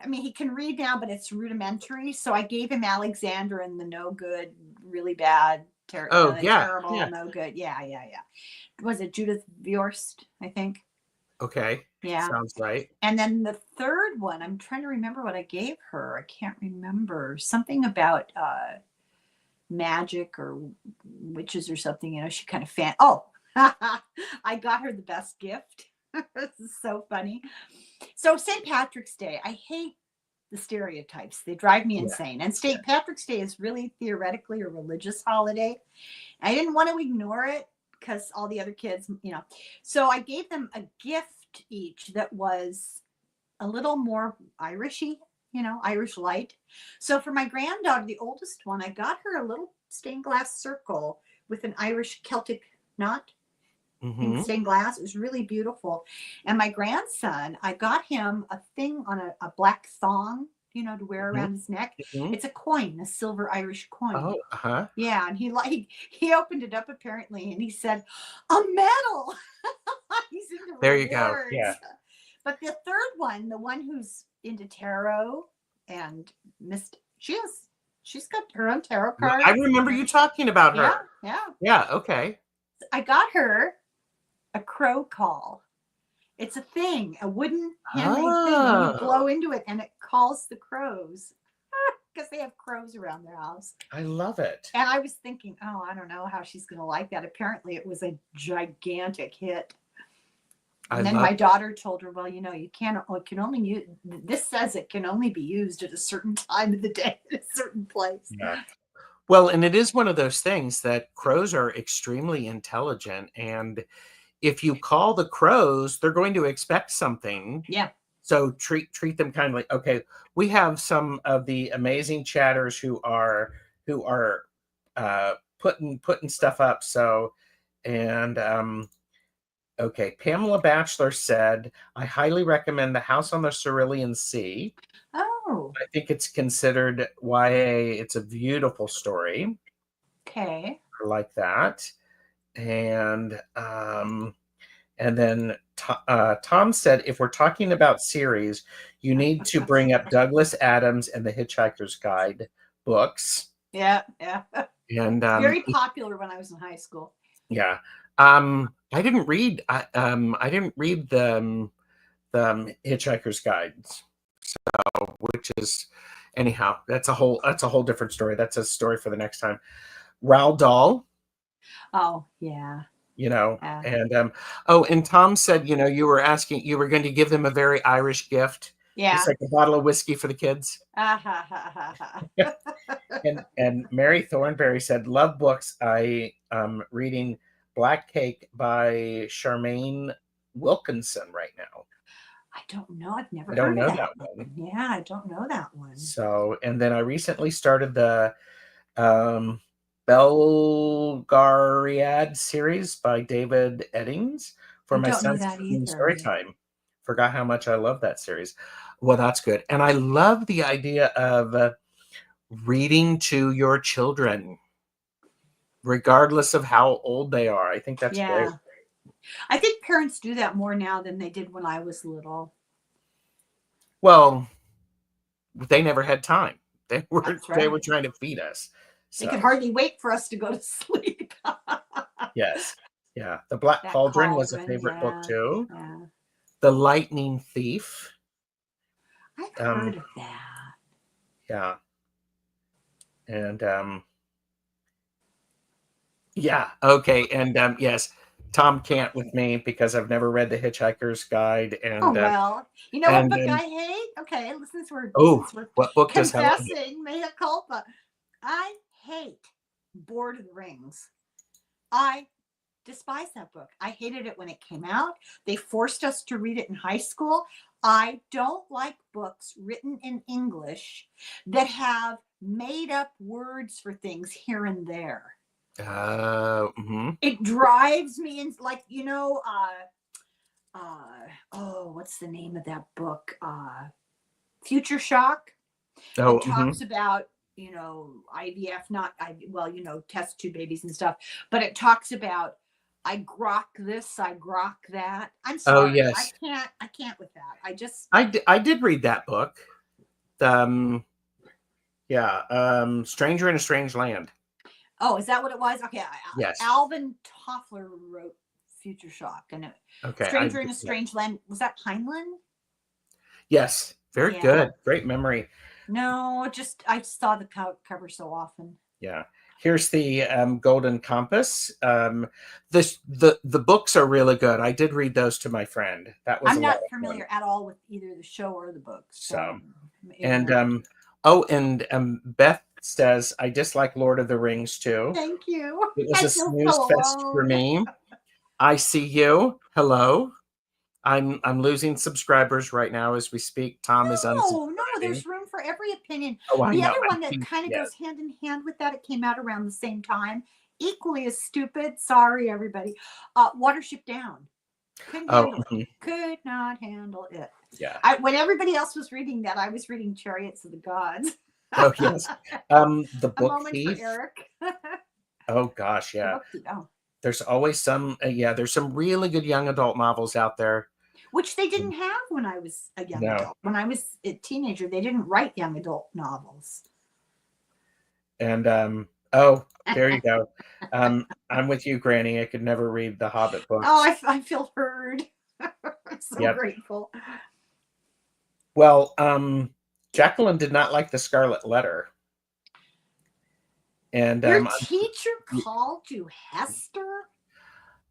mean, he can read now, but it's rudimentary. So I gave him Alexander and the No Good, Really Bad, Terrible, No Good. Yeah. Was it Judith Viorst, I think? Okay. Yeah. Sounds right. And then the third one, I'm trying to remember what I gave her. I can't remember. Something about magic or witches or something. You know, she kind of I got her the best gift. This is so funny. So St. Patrick's Day, I hate the stereotypes. They drive me insane. And St. Patrick's Day is really theoretically a religious holiday. I didn't want to ignore it because all the other kids, you know. So I gave them a gift each that was a little more Irishy, you know, Irish light. So for my granddaughter, the oldest one, I got her a little stained glass circle with an Irish Celtic knot. In stained glass. It was really beautiful. And my grandson, I got him a thing on a black thong, you know, to wear around his neck. It's a coin, a silver Irish coin. Oh, yeah. And he opened it up apparently, and he said, "A medal." He's into there rewards. You go. Yeah. But the third one, the one who's into tarot and she's got her own tarot card. I remember you talking about her. Yeah. Okay. I got her a crow call. It's a thing, a wooden handmade thing. You blow into it and it calls the crows because they have crows around their house. I love it. And I was thinking, oh, I don't know how she's going to like that. Apparently it was a gigantic hit. And then my daughter told her, well, you know, this says it can only be used at a certain time of the day at a certain place. Yeah. Well, and it is one of those things that crows are extremely intelligent, and if you call the crows, they're going to expect something. Yeah. So treat them kindly. Okay, we have some of the amazing chatters who are putting stuff up. So, and okay, Pamela Batchelor said, I highly recommend The House on the Cerulean Sea. Oh. I think it's considered YA. It's a beautiful story. Okay. I like that. And then Tom said, if we're talking about series, you need to bring up Douglas Adams and the Hitchhiker's Guide books. Yeah. And very popular when I was in high school. Yeah. I didn't read the Hitchhiker's Guides. So, which is anyhow, that's a whole different story. That's a story for the next time. Roald Dahl. Oh, yeah. You know, and and Tom said, you know, you were going to give them a very Irish gift. Yeah. It's like a bottle of whiskey for the kids. Ah, ha, ha, ha, ha. And Mary Thornberry said, "Love books. I am reading Black Cake by Charmaine Wilkinson right now." I don't know. I've never I don't heard of know that that one. one. Yeah, I don't know that one. So, and then I recently started the um, Belgariad series by David Eddings for I my don't know son's that story either. time. Forgot how much I love that series. Well, that's good. And I love the idea of reading to your children, regardless of how old they are. I think that's great. Yeah. I think parents do that more now than they did when I was little. Well, they never had time. They were That's they right. were trying to feed us. They could So hardly wait for us to go to sleep. yes. Yeah. The Black That Cauldron was a cauldron, favorite book yeah. too. Yeah. The Lightning Thief. I've Um, heard of that. yeah. And yeah, okay. And yes, Tom can't with me because I've never read The Hitchhiker's Guide Oh and well. You know what and book I hate? Okay, oh, since we're what book does Helen hate? confessing mea culpa. I hate Board of the Rings. I despise that book. I hated it when it came out. They forced us to read it in high school. I don't like books written in English that have made up words for things here and there. Mhm. It drives me in, like, what's the name of that book? Future Shock. Oh, It mhm. talks about, IVF, not I well, test tube babies and stuff, but it talks about I grok this, I grok that. I'm Oh, sorry. yes. I can't with that. I did read that book. Yeah, Stranger in a Strange Land. Oh, is that what it was? Okay, Yes. Alvin Toffler wrote Future Shock, and Okay, Stranger in a yeah. Strange Land. Was that Pineland? Yes, very Yeah. good. Great memory. No, I saw the cover so often. Yeah. Here's the Golden Compass. The books are really good. I did read those to my friend. That was a I'm lot not of fun. familiar at all with either the show or the books, so So, I'm and ignorant. Beth says I dislike Lord of the Rings too. Thank you. It was I a feel snooze so fest for alone. me. I see you. Hello. I'm losing subscribers right now as we speak. Tom is No, unsubscribing. there's room for every opinion. Oh, I The know. other I one that think kind of yes. goes hand in hand with that, it came out around the same time. Equally as stupid. Sorry, everybody. Watership Down. Couldn't Oh, handle it. Could not handle it. yeah. When everybody else was reading that, I was reading Chariots of the Gods. Oh, yes. The A Book moment for Thief. Eric. Oh gosh, The yeah. Book Thief. Oh. There's always some there's some really good young adult novels out there. Which they didn't have when I was a young No. adult. When I was a teenager, they didn't write young adult novels. And there you go. I'm with you, Granny. I could never read the Hobbit books. Oh, I feel heard. I'm so grateful. Well, Jacqueline did not like the Scarlet Letter. And Your teacher called you Hester?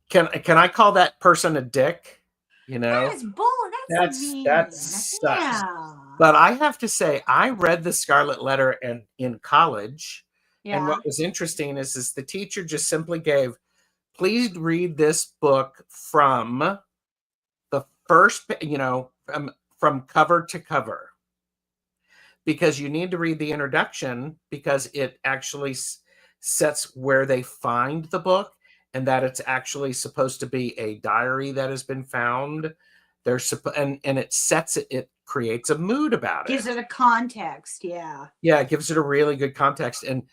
Can I call that person a dick? That is bull. That's mean. That sucks. Yeah. But I have to say, I read the Scarlet Letter in college. Yeah. And what was interesting is the teacher just simply gave, please read this book from the first, from cover to cover. Because you need to read the introduction because it actually sets where they find the book and that it's actually supposed to be a diary that has been found. And it creates a mood about it. Gives it a context, yeah. Yeah, it gives it a really good context. And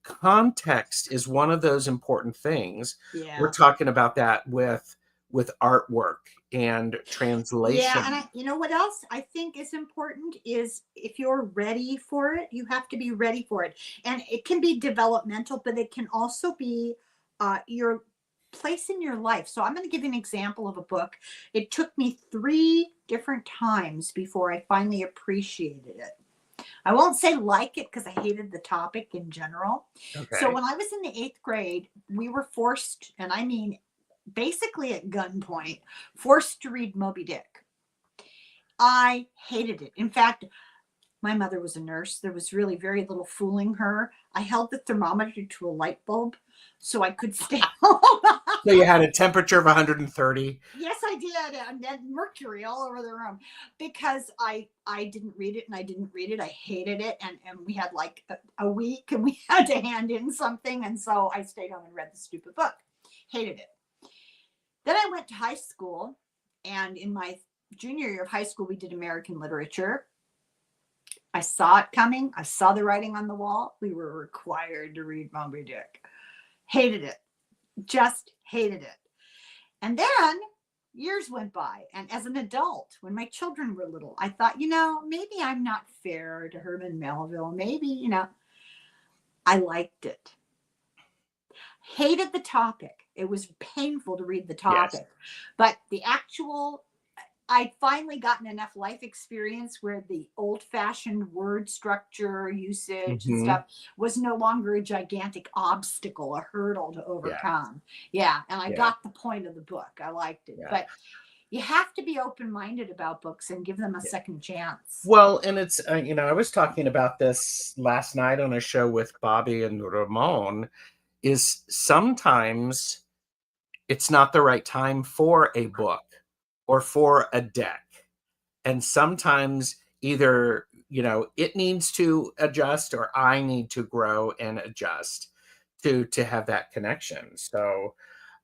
context is one of those important things. Yeah. We're talking about that with artwork and translation. Yeah, and you know what else I think is important is if you're ready for it, you have to be ready for it. And it can be developmental, but it can also be your place in your life. So I'm going to give you an example of a book. It took me 3 different times before I finally appreciated it. I won't say like it because I hated the topic in general. Okay. So when I was in the 8th grade, we were forced, and I mean basically at gunpoint, forced to read Moby Dick. I hated it. In fact, my mother was a nurse. There was really very little fooling her. I held the thermometer to a light bulb so I could stay home. So you had a temperature of 130. Yes, I did. And then mercury all over the room because I didn't read it and I didn't read it. I hated it. And we had like a week and we had to hand in something. And so I stayed home and read the stupid book. Hated it. Then I went to high school. And in my junior year of high school, we did American literature. I saw it coming. I saw the writing on the wall. We were required to read Moby Dick. Hated it. Just hated it. And then years went by. And as an adult, when my children were little, I thought, maybe I'm not fair to Herman Melville. Maybe, I liked it. Hated the topic. It was painful to read the topic. Yes. But I'd finally gotten enough life experience where the old-fashioned word structure usage and stuff was no longer a gigantic obstacle, a hurdle to overcome. Yeah. And I got the point of the book. I liked it. Yeah. But you have to be open-minded about books and give them a second chance. Well, and it's, I was talking about this last night on a show with Bobby and Ramon, is sometimes it's not the right time for a book or for a deck. And sometimes either, it needs to adjust or I need to grow and adjust to have that connection. So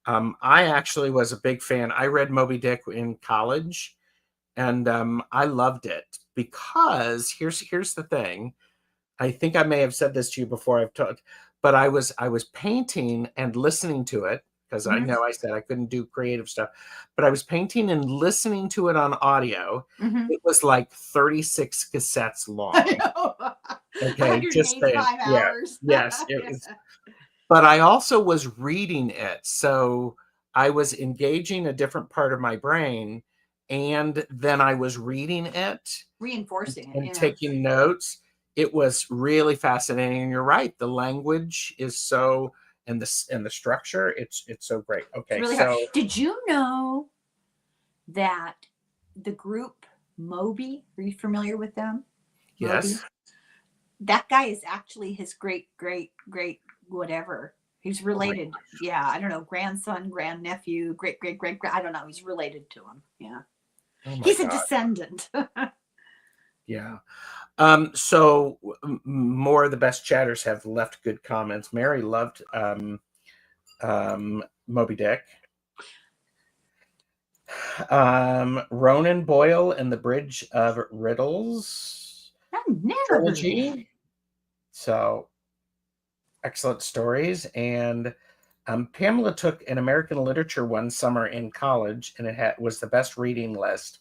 I actually was a big fan. I read Moby Dick in college and I loved it because here's the thing. I think I may have said this to you before I've talked, but I was painting and listening to it. Because I know I said I couldn't do creative stuff, but I was painting and listening to it on audio. It was like 36 cassettes long. Okay, just saying. Hours. Yeah, yes, it was. But I also was reading it, so I was engaging a different part of my brain, and then I was reading it, reinforcing and taking notes. It was really fascinating. And you're right, the language is so. And the structure, it's so great. Okay, really so hard. Did you know that the group Moby? Are you familiar with them? Yes. Moby? That guy is actually his great whatever. He's related. Oh, yeah, I don't know, grandson, grandnephew, great. I don't know. He's related to him. Yeah, he's a descendant. Yeah. So more of the best chatters have left good comments. Mary loved Moby Dick. Ronan Boyle and the Bridge of Riddles. I've never heard that. So excellent stories. And Pamela took an American literature one summer in college, and it was the best reading list.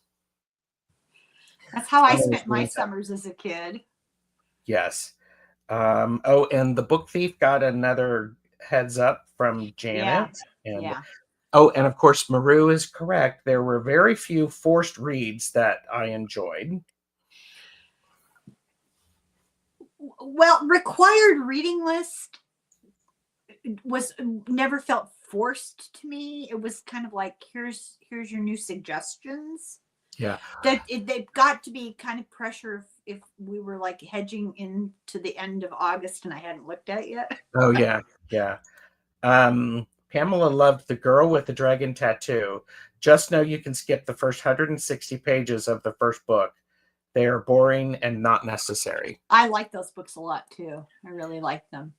That's how I spent my summers as a kid. Yes. And the Book Thief got another heads up from Janet. Yeah. And of course, Maru is correct. There were very few forced reads that I enjoyed. Well, required reading list never felt forced to me. It was kind of like, here's your new suggestions. Yeah. They've got to be kind of pressure if we were like hedging into the end of August and I hadn't looked at it yet. Oh, yeah. Yeah. Pamela loved The Girl with the Dragon Tattoo. Just know you can skip the first 160 pages of the first book. They are boring and not necessary. I like those books a lot, too. I really like them.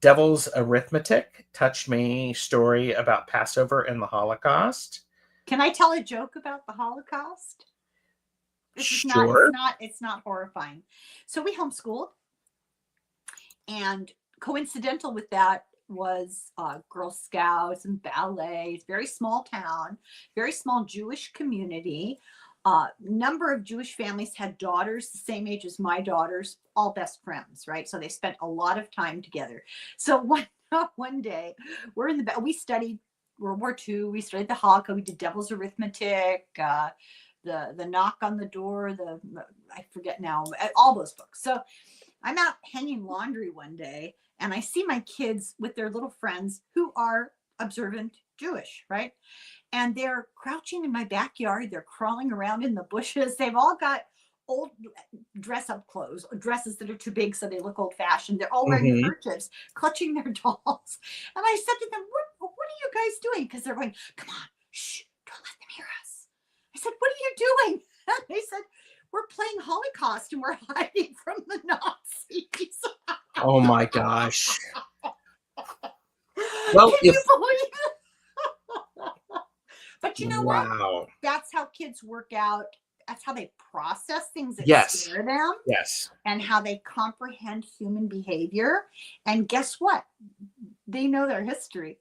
Devil's Arithmetic, touched me story about Passover and the Holocaust. Can I tell a joke about the Holocaust? Sure. It's not horrifying. So we homeschooled, and coincidental with that was Girl Scouts and ballet. Very small town, very small Jewish community. Number of Jewish families had daughters the same age as my daughters, all best friends, right? So they spent a lot of time together. So one day we studied World War II. We studied the Holocaust. We did Devil's Arithmetic, the Knock on the Door, I forget now, all those books. So I'm out hanging laundry one day and I see my kids with their little friends who are observant Jewish, right? And they're crouching in my backyard. They're crawling around in the bushes. They've all got old dress up clothes, dresses that are too big so they look old fashioned. They're all wearing Mm-hmm. kerchiefs, clutching their dolls. And I said to them, what are you guys doing? Because they're going, come on, shh, don't let them hear us. I said, what are you doing? And they said, we're playing Holocaust and we're hiding from the Nazis. Oh my gosh. Can Well, if you believe it? But you know what? wow. That's how kids work out. That's how they process things that Yes. scare them, Yes. and how they comprehend human behavior. And guess what? They know their history.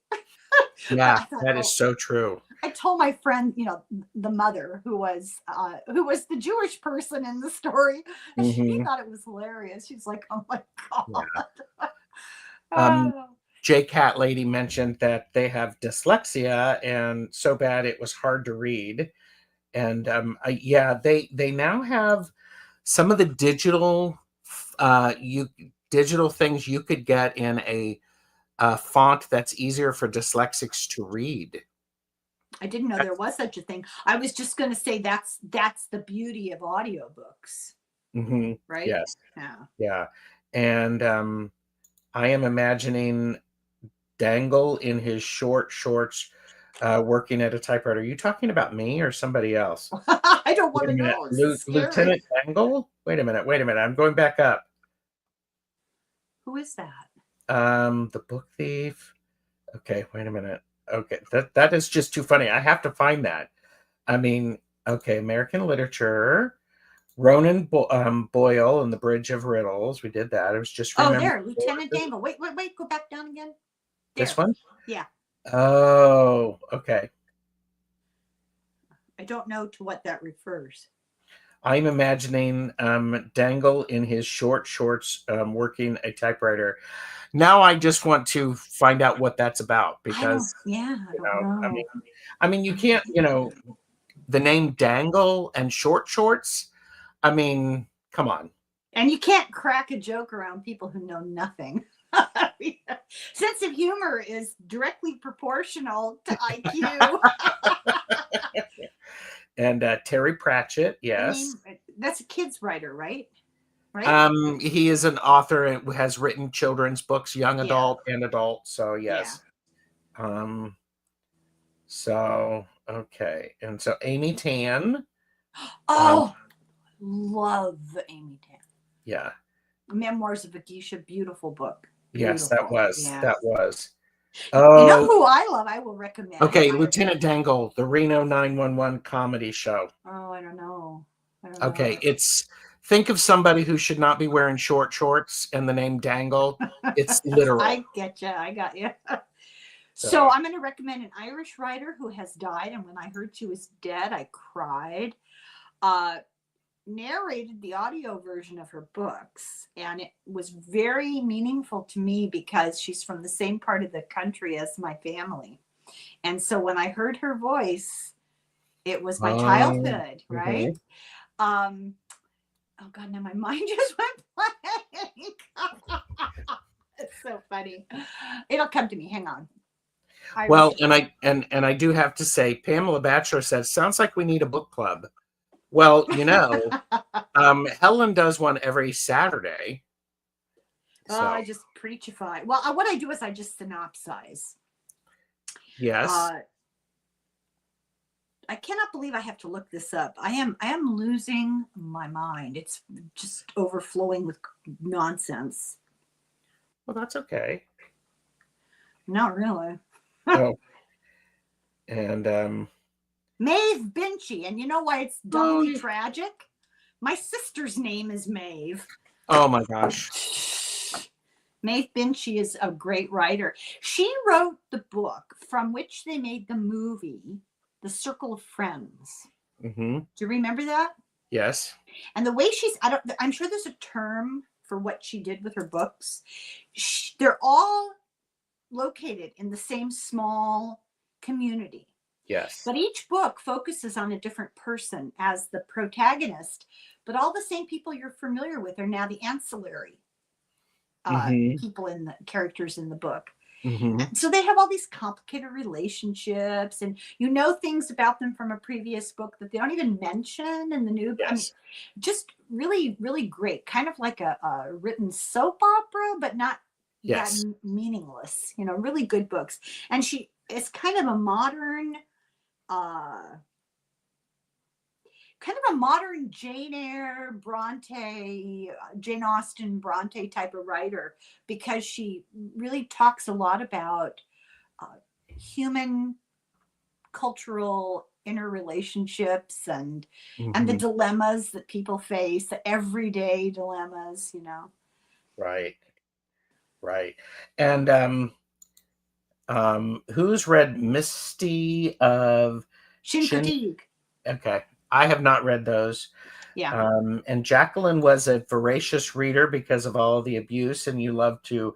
Yeah, I thought, that is so true. I told my friend, the mother who was the Jewish person in the story, and she Mm-hmm. thought it was hilarious. She's like, "Oh my god!" Yeah. Oh. J Cat Lady mentioned that they have dyslexia and so bad it was hard to read. And yeah, they now have some of the digital things you could get in a font that's easier for dyslexics to read. I didn't know there was such a thing. I was just going to say that's the beauty of audiobooks, Mm-hmm. right? Yes. Yeah. Yeah. And I am imagining Dangle in his short shorts working at a typewriter. Are you talking about me or somebody else? I don't want Wait a to minute. know. This is scary. Lieutenant Dangle? Wait a minute. Wait a minute. I'm going back up. Who is that? The book thief. Okay, wait a minute. Okay, that is just too funny. I have to find that. I mean, okay, American literature. Ronan Boyle and the Bridge of Riddles. We did that. I was just Oh, remembering there, Lieutenant Dangle. Wait. Go back down again. this There. one. Yeah. Oh, okay. I don't know to what that refers. I'm imagining Dangle in his short shorts working a typewriter. Now I just want to find out what that's about because I don't know. I mean you can't, the name Dangle and short shorts. I mean, come on. And you can't crack a joke around people who know nothing. Sense of humor is directly proportional to IQ. And Terry Pratchett, yes. That's a kid's writer, right? Right? He is an author and has written children's books, young adult and adult. So yes. Yeah. So okay, and so Amy Tan. Oh, love Amy Tan. Yeah. Memoirs of a Geisha, beautiful book. Yes, Beautiful. that was. Oh, you know who I love? I will recommend. Okay, Lieutenant Dangle, the Reno 911 comedy show. Oh, I don't know. Okay, think of somebody who should not be wearing short shorts and the name Dangle. It's literal. I get you. I got you. So I'm going to recommend an Irish writer who has died, and when I heard she was dead, I cried. Narrated the audio version of her books, and it was very meaningful to me because she's from the same part of the country as my family. And so when I heard her voice, it was my childhood, right? Oh God, now my mind just went blank. It's so funny. It'll come to me. Hang on. Well, and I do have to say, Pamela Batchelor says, sounds like we need a book club. Well, Helen does one every Saturday. So. I just preachify. Well, what I do is I just synopsize. Yes. I cannot believe I have to look this up. I am losing my mind. It's just overflowing with nonsense. Well, that's okay. Not really. Oh. And Maeve Binchy, and you know why it's doubly tragic? My sister's name is Maeve. Oh my gosh. Maeve Binchy is a great writer. She wrote the book from which they made the movie, The Circle of Friends. Mm-hmm. Do you remember that? Yes. And the way I'm sure there's a term for what she did with her books. They're all located in the same small community. Yes. But each book focuses on a different person as the protagonist, but all the same people you're familiar with are now the ancillary people characters in the book. Hmm. So they have all these complicated relationships, and you know things about them from a previous book that they don't even mention in the new. I mean, Yes. just really, really great. Kind of like a written soap opera, but not that Yes. meaningless. You know, really good books. And she is kind of a modern, uh, Jane Eyre, Bronte, Jane Austen, Bronte type of writer, because she really talks a lot about human cultural interrelationships and the Hmm. dilemmas that people face, the everyday dilemmas, you know. Right. Right. And who's read Misty of Shin Chin? fatigue. Okay. I have not read those. Yeah. And Jacqueline was a voracious reader because of all the abuse, and you love to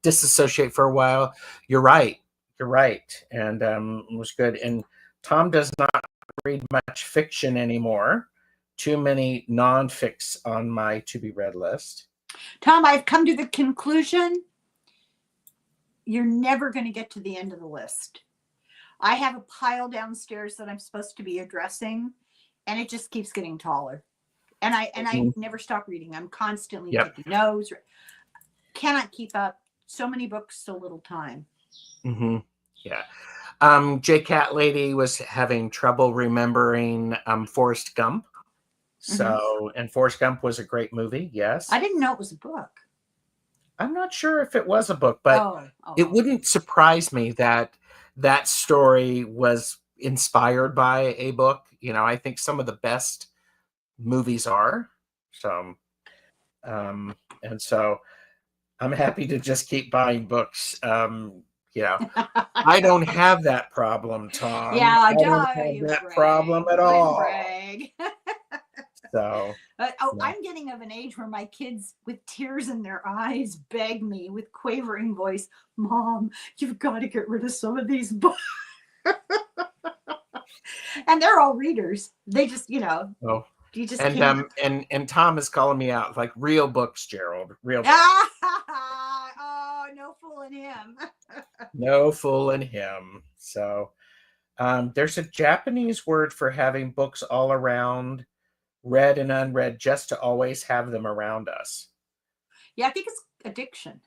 disassociate for a while. You're right. You're right. And it was good. And Tom does not read much fiction anymore. Too many non-fics on my to be read list. Tom, I've come to the conclusion you're never going to get to the end of the list. I have a pile downstairs that I'm supposed to be addressing, and it just keeps getting taller. And I Mhm. never stop reading. I'm constantly Yep. taking notes. Cannot keep up. So many books, so little time. Hmm. Yeah. J Cat Lady was having trouble remembering Forrest Gump. Mm-hmm. So, and Forrest Gump was a great movie. I Yes. didn't know it was a book. I'm not sure if it was a book, but it Oh. wouldn't surprise me that that story was inspired by a book. You know, I think some of the best movies are. So, and so I'm happy to just keep buying books. You know, I don't have that problem, Tom. Yeah, I don't duh, have you that problem brag. at Good all. brag. So, yeah. I'm getting of an age where my kids, with tears in their eyes, beg me with quavering voice, Mom, you've got to get rid of some of these books. And they're all readers. They just, Oh, you just and can't. and Tom is calling me out like real books, Gerald. Real books. Oh, no fooling him. No fooling him. So, there's a Japanese word for having books all around, read and unread, just to always have them around us. Yeah, I think it's addiction.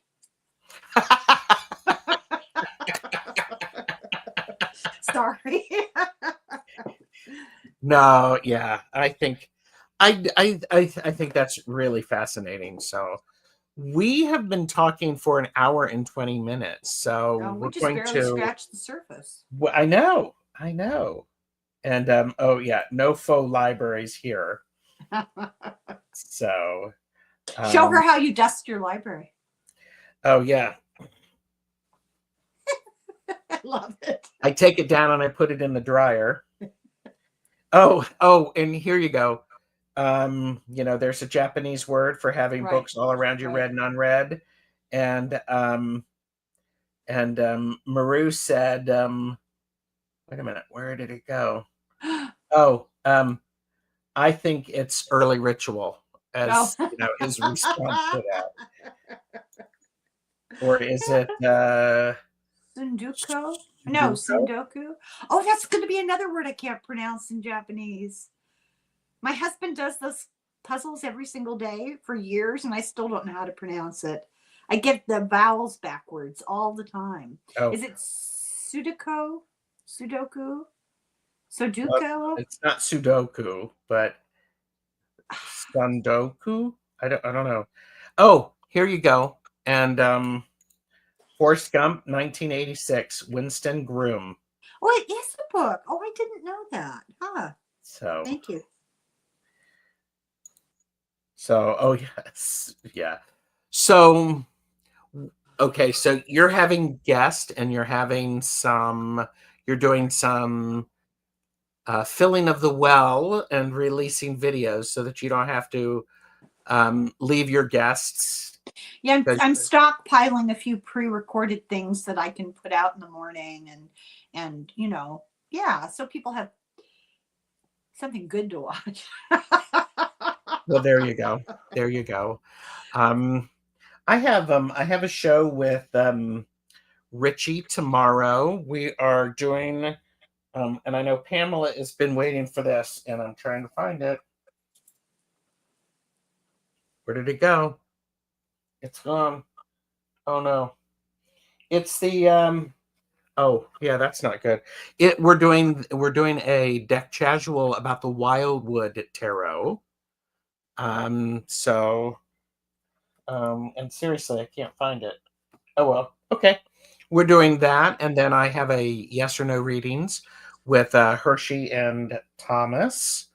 Sorry. No, yeah, I think that's really fascinating. So we have been talking for an hour and 20 minutes. So We we're just going barely to, scratched the surface. well, I know. And oh yeah, no faux libraries here. So Show her um how you dust your library. oh yeah, I love it. I take it down and I put it in the dryer. Oh, and here you go. There's a Japanese word for having Right. books all around you, Right. read and unread. And Maru said, wait a minute, where did it go? Oh, I think it's early ritual, Oh. as his response to that. Or is it Sunduko? No, Sudoku? Sundoku. Oh, that's going to be another word I can't pronounce in Japanese. My husband does those puzzles every single day for years, and I still don't know how to pronounce it. I get the vowels backwards all the time. Oh, Is it Sudoku? Sudoku? well, Sudoku? it's not Sudoku, but Sundoku? I don't know. Oh, here you go. And Forrest Gump, 1986, Winston Groom. Oh, it is a book. Oh, I didn't know that. Huh. So, Thank you. oh yes, yeah. So, okay, so you're having guests and you're doing some filling of the well and releasing videos so that you don't have to leave your guests. Yeah, Because I'm stockpiling a few pre-recorded things that I can put out in the morning, and yeah, so people have something good to watch. well, there you go. There you go. Um, I have a show with Richie tomorrow. We are doing and I know Pamela has been waiting for this, and I'm trying to find it. Where did it go? It's gone. Oh no. It's the oh yeah, that's not good. We're doing a deck casual about the Wildwood Tarot. So and seriously, I can't find it. Oh well. Okay. We're doing that, and then I have a yes or no readings with Hershey and Thomas.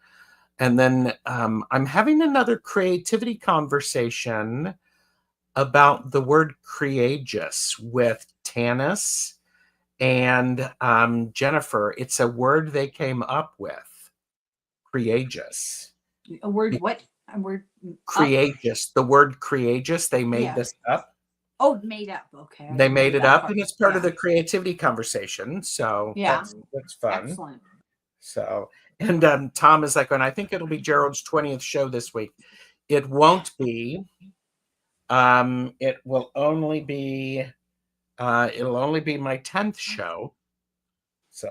And then I'm having another creativity conversation about the word creagus with Tanis and Jennifer. It's a word they came up with. Creagus. A word what? A word Creagus. The word creagus. They made this up. Oh, made up. Okay. They made it up, and it's part of Yeah. the creativity conversation. So Yeah. that's fun. Excellent. So, and Tom is like, and I think it'll be Gerald's 20th show this week. It won't be. It will only be. It'll only be my 10th show. So.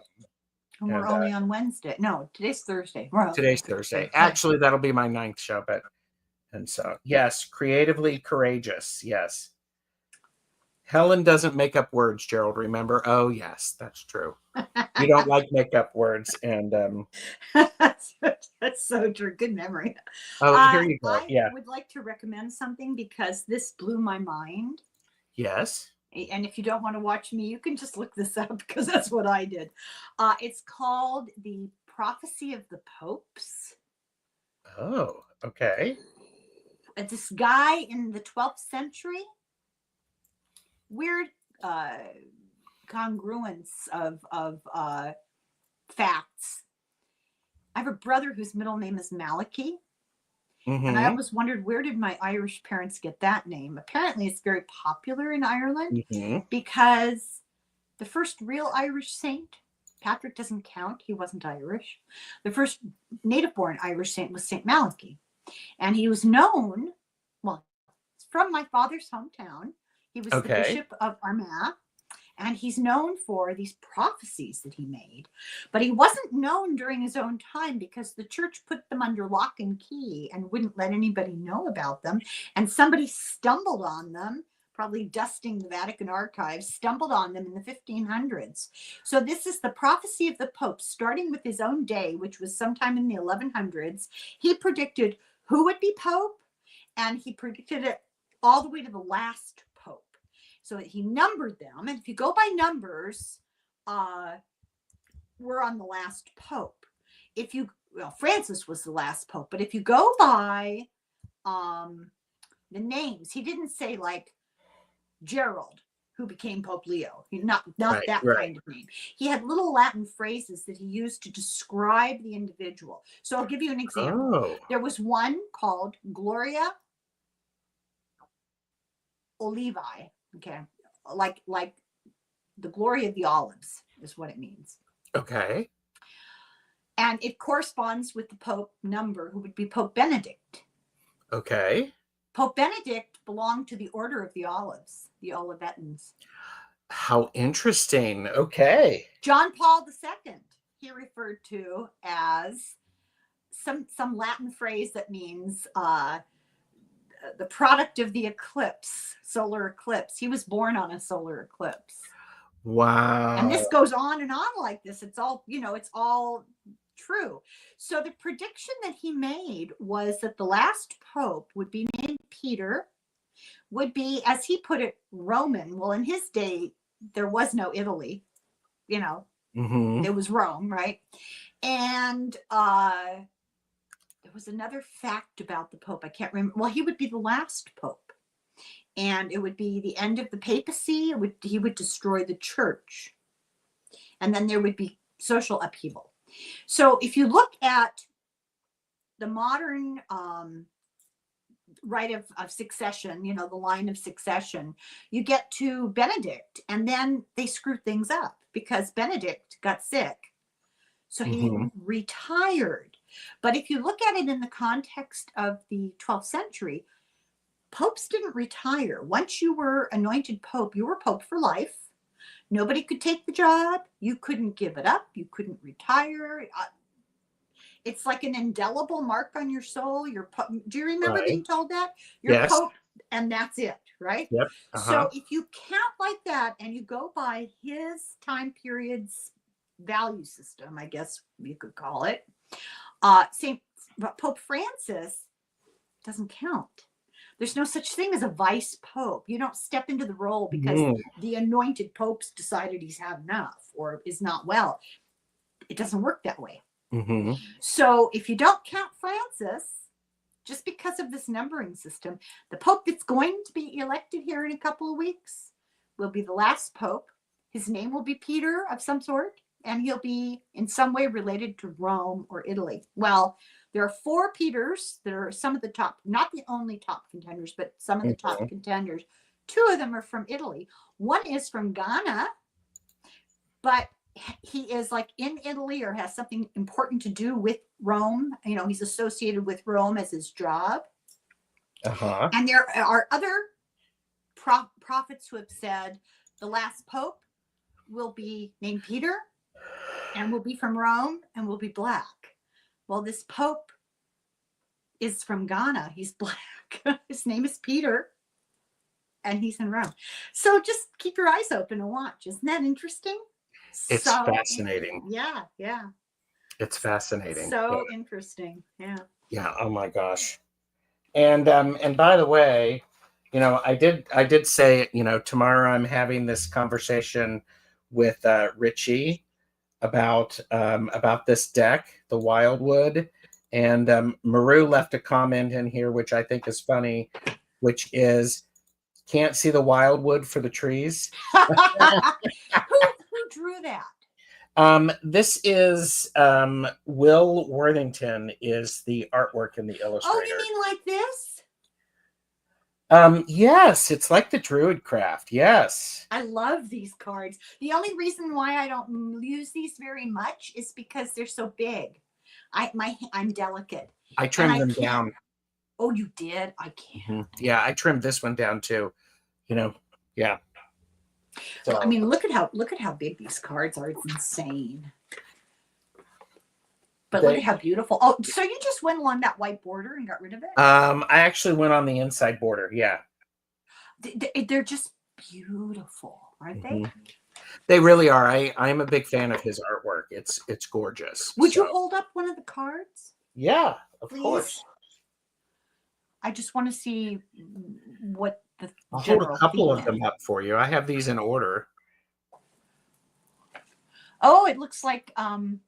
And we're only on Wednesday. No, today's Thursday. Today's Thursday. Actually, that'll be my 9th show, but and so yes, creatively courageous. Yes. Helen doesn't make up words, Gerald, remember? Oh, yes, that's true. You don't like make up words. And that's so true. Good memory. oh, here you go. Yeah. I would like to recommend something because this blew my mind. Yes. And if you don't want to watch me, you can just look this up because that's what I did. It's called The Prophecy of the Popes. Oh, okay. This guy in the 12th century, weird congruence of facts. I have a brother whose middle name is Malachi. Mm-hmm. And I always wondered, where did my Irish parents get that name? Apparently, it's very popular in Ireland because the first real Irish saint, Patrick doesn't count. He wasn't Irish. The first native-born Irish saint was Saint Malachi. And he was known, well, from my father's hometown. He was the Bishop of Armagh. And he's known for these prophecies that he made. But he wasn't known during his own time because the church put them under lock and key and wouldn't let anybody know about them. And somebody stumbled on them, probably dusting the Vatican archives, stumbled on them in the 1500s. So this is the prophecy of the Pope, starting with his own day, which was sometime in the 1100s. He predicted who would be Pope, and he predicted it all the way to the last Pope. So he numbered them. And if you go by numbers, we're on the last Pope. Francis was the last Pope. But if you go by the names, he didn't say like Gerald, who became Pope Leo. Not that kind of name. He had little Latin phrases that he used to describe the individual. So I'll give you an example. There was one called Gloria Olivae. Okay, like the glory of the olives is what it means. Okay. And it corresponds with the Pope number, who would be Pope Benedict. Okay. Pope Benedict belonged to the Order of the Olives, the Olivetans. How interesting. Okay. John Paul II, he referred to as some Latin phrase that means the product of the eclipse, solar eclipse. He was born on a solar eclipse. Wow. And this goes on and on like this. It's all, it's all true. So the prediction that he made was that the last Pope would be named Peter, would be, as he put it, Roman. Well, in his day, there was no Italy, It was Rome, right? And there was another fact about the Pope. I can't remember. Well, he would be the last Pope. And it would be the end of the papacy. He would destroy the church. And then there would be social upheaval. So if you look at the modern rite of succession, the line of succession, you get to Benedict. And then they screw things up because Benedict got sick. So he retired. But if you look at it in the context of the 12th century, popes didn't retire. Once you were anointed pope, you were pope for life. Nobody could take the job. You couldn't give it up. You couldn't retire. It's like an indelible mark on your soul. Do you remember Right. being told that? You're Yes. pope, and that's it, right? Yep. So if you count like that and you go by his time period's value system, I guess you could call it, but Pope Francis doesn't count. There's no such thing as a vice pope. You don't step into the role because the anointed pope's decided he's had enough or is not well. It doesn't work that way. Mm-hmm. So if you don't count Francis, just because of this numbering system, the pope that's going to be elected here in a couple of weeks will be the last pope. His name will be Peter of some sort, and he'll be in some way related to Rome or Italy. Well, there are 4 Peters that are some of the top, not the only top contenders, but some of the top contenders. 2 of them are from Italy. One is from Ghana, but he is like in Italy or has something important to do with Rome. You know, he's associated with Rome as his job. And there are other prophets who have said the last pope will be named Peter and will be from Rome and will be black. Well, this pope is from Ghana. He's black. His name is Peter and he's in Rome. So just keep your eyes open and watch. Isn't that interesting? It's fascinating. Yeah. It's fascinating. So interesting. Yeah. Yeah. Oh my gosh. And by the way, you know, I did say, you know, tomorrow I'm having this conversation with Richie about this deck, the Wildwood, and Maru left a comment in here which I think is funny, which is can't see the wildwood for the trees. Who drew that? This is Will Worthington is the artwork in the illustrator. Oh, you mean like this? Yes, it's like the Druid craft. Yes. I love these cards. The only reason why I don't use these very much is because they're so big. I'm delicate. I trimmed them down. Oh, you did? I can't. Yeah, I trimmed this one down too. You know, yeah. So I mean, look at how big these cards are. It's insane. But look at how beautiful. Oh, so you just went along that white border and got rid of it? I actually went on the inside border. Yeah. They're just beautiful, aren't they? They really are. I'm a big fan of his artwork. It's gorgeous. Would you hold up one of the cards? Yeah, of Please? course. I just want to see what the I'll hold a couple of them up for you. I have these in order. Oh, it looks like Robin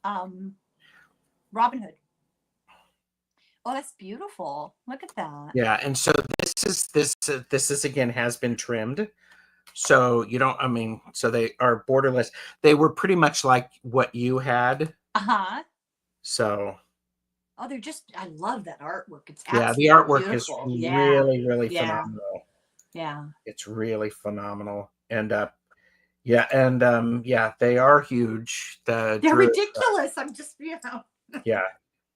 Hood. Oh, that's beautiful. Look at that. Yeah, and so this is again has been trimmed. So you don't, I mean, so they are borderless. They were pretty much like what you had. So. Oh, they're just, I love that artwork. It's the artwork beautiful. is really phenomenal. Yeah. It's really phenomenal. And they are huge. They're ridiculous. I'm just, Yeah.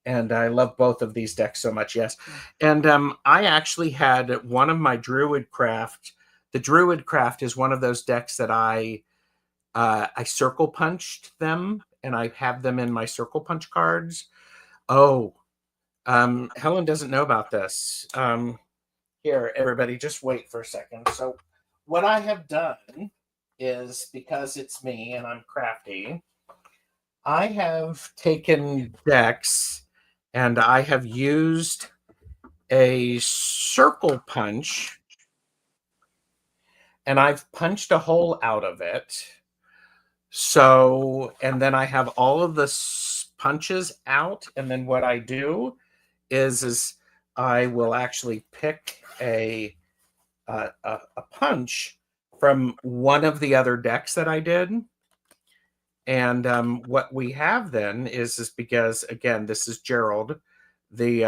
And I love both of these decks so much. Yes. And I actually had one of my Druid craft. The Druid craft is one of those decks that I circle punched them, and I have them in my circle punch cards. Oh, Helen doesn't know about this. Here, everybody, just wait for a second. So what I have done is, because it's me and I'm crafty, I have taken decks and I have used a circle punch and I've punched a hole out of it. So, and then I have all of the punches out. And then what I do is I will actually pick a punch from one of the other decks that I did. And what we have then is because, again, this is Gerald, the,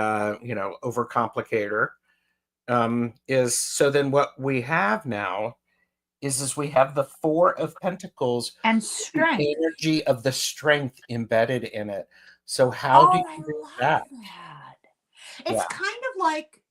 overcomplicator, is so then what we have now is we have the 4 of Pentacles and strength, the energy of the strength embedded in it. So how do you do that? It's kind of like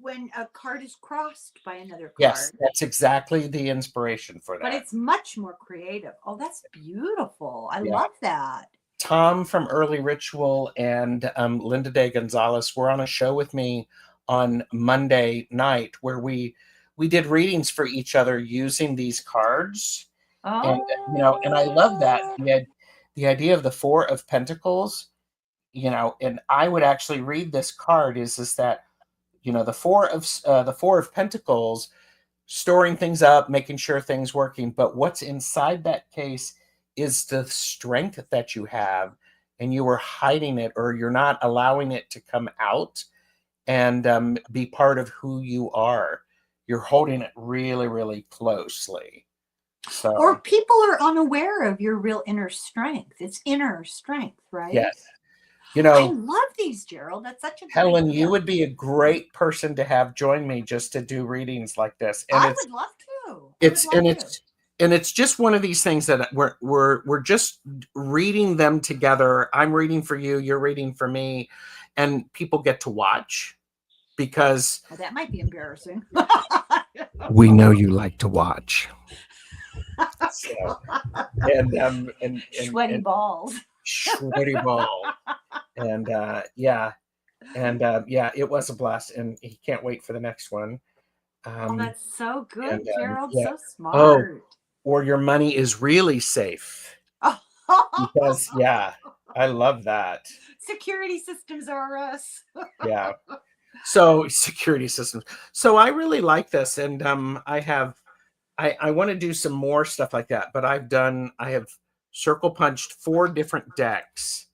when a card is crossed by another card. Yes, that's exactly the inspiration for that. But it's much more creative. Oh, that's beautiful. I love that. Tom from Early Ritual and Linda Day Gonzalez were on a show with me on Monday night where we did readings for each other using these cards. And and I love that the idea of the Four of Pentacles, and I would actually read this card is that the Four of Pentacles, storing things up, making sure things working, but what's inside that case is the strength that you have, and you are hiding it, or you're not allowing it to come out and be part of who you are. You're holding it really, really closely. So, or people are unaware of your real inner strength. It's inner strength, right? yes. I love these, Gerald. That's such a good Helen, idea. you would be a great person to have join me just to do readings like this. And I would love to. It's just one of these things that we're just reading them together. I'm reading for you, you're reading for me, and people get to watch because that might be embarrassing. We know you like to watch. So, and sweaty balls. Sweaty ball. And it was a blast, and he can't wait for the next one. That's so good, Gerald. So smart. Oh, or your money is really safe. Because I love that. Security systems are us. Yeah. So security systems. So I really like this, and I want to do some more stuff like that. But I have circle punched 4 different decks.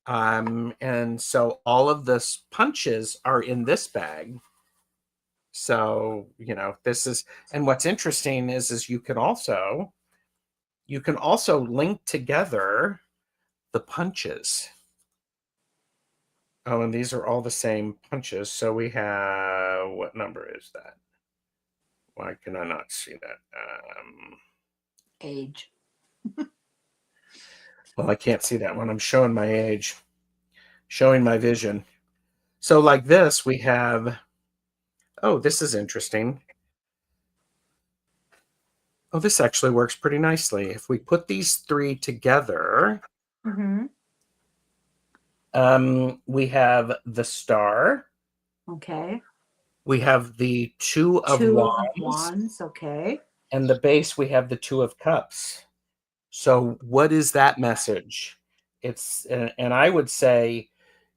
And so all of the punches are in this bag. So, this is, and what's interesting is you can also link together the punches. Oh, and these are all the same punches. So we have, what number is that? Why can I not see that? Age. Well, I can't see that one. I'm showing my age, showing my vision. So like this, we have, this is interesting. Oh, this actually works pretty nicely. If we put these 3 together, we have the star. Okay. We have the 2 of wands. Okay. And the base, we have the 2 of cups. So what is that message? And I would say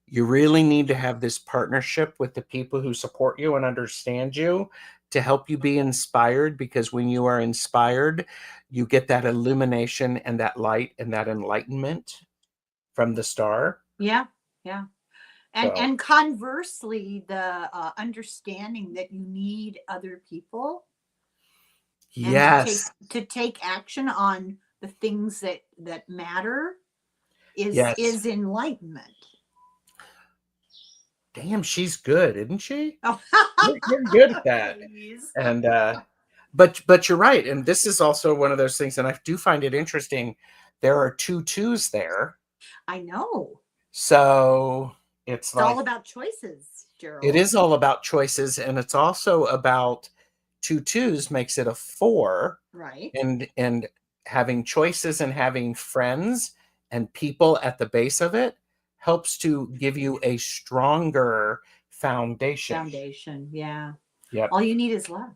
you really need to have this partnership with the people who support you and understand you to help you be inspired, because when you are inspired, you get that illumination and that light and that enlightenment from the star. Yeah. And conversely, the understanding that you need other people. Yes. And to take action on the things that matter is enlightenment. Damn, she's good, isn't she? Oh. You're good at that. And but you're right. And this is also one of those things, and I do find it interesting. There are 2 2s there. I know. So it's like, all about choices, Gerald. It is all about choices, and it's also about 2 2s makes it a 4. Right. And having choices and having friends and people at the base of it helps to give you a stronger foundation. Yeah. Yep. All you need is love.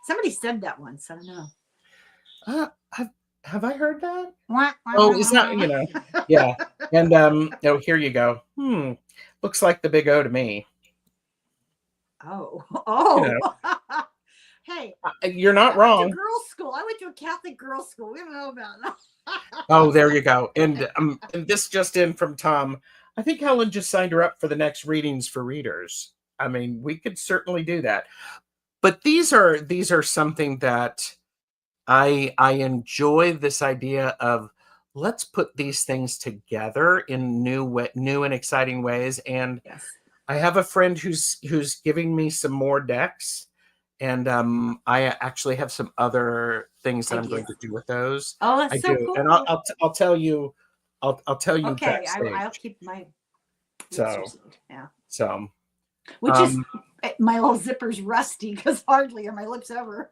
Somebody said that once. I don't know. Have I heard that? It's not, yeah. And here you go. Looks like the big O to me. Hey, you're not wrong. I went to girls' school. I went to a Catholic girls' school. We don't know about that. Oh, there you go. And this just in from Tom. I think Helen just signed her up for the next readings for readers. I mean, we could certainly do that. But these are something that I enjoy, this idea of let's put these things together in new and exciting ways. And I have a friend who's giving me some more decks. And I actually have some other things that I'm going to do with those. Oh, that's so cool. And I'll tell you. I'll tell you. Okay, I'll keep my. So Which is, my little zipper's rusty because hardly are my lips ever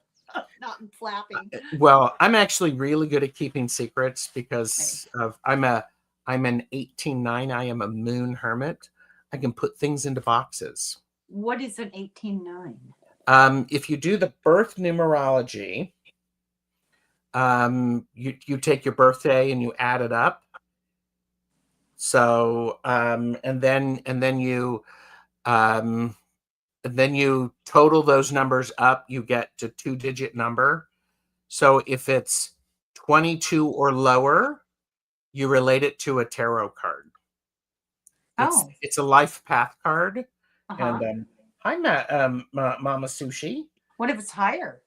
not flapping. Well, I'm actually really good at keeping secrets because I'm an 18-9. I am a moon hermit. I can put things into boxes. What is an 18-9? If you do the birth numerology, you take your birthday and you add it up. So and then you total those numbers up, you get to 2-digit number. So if it's 22 or lower, you relate it to a tarot card. It's a life path card. And hi, Mama Sushi. What if it's higher?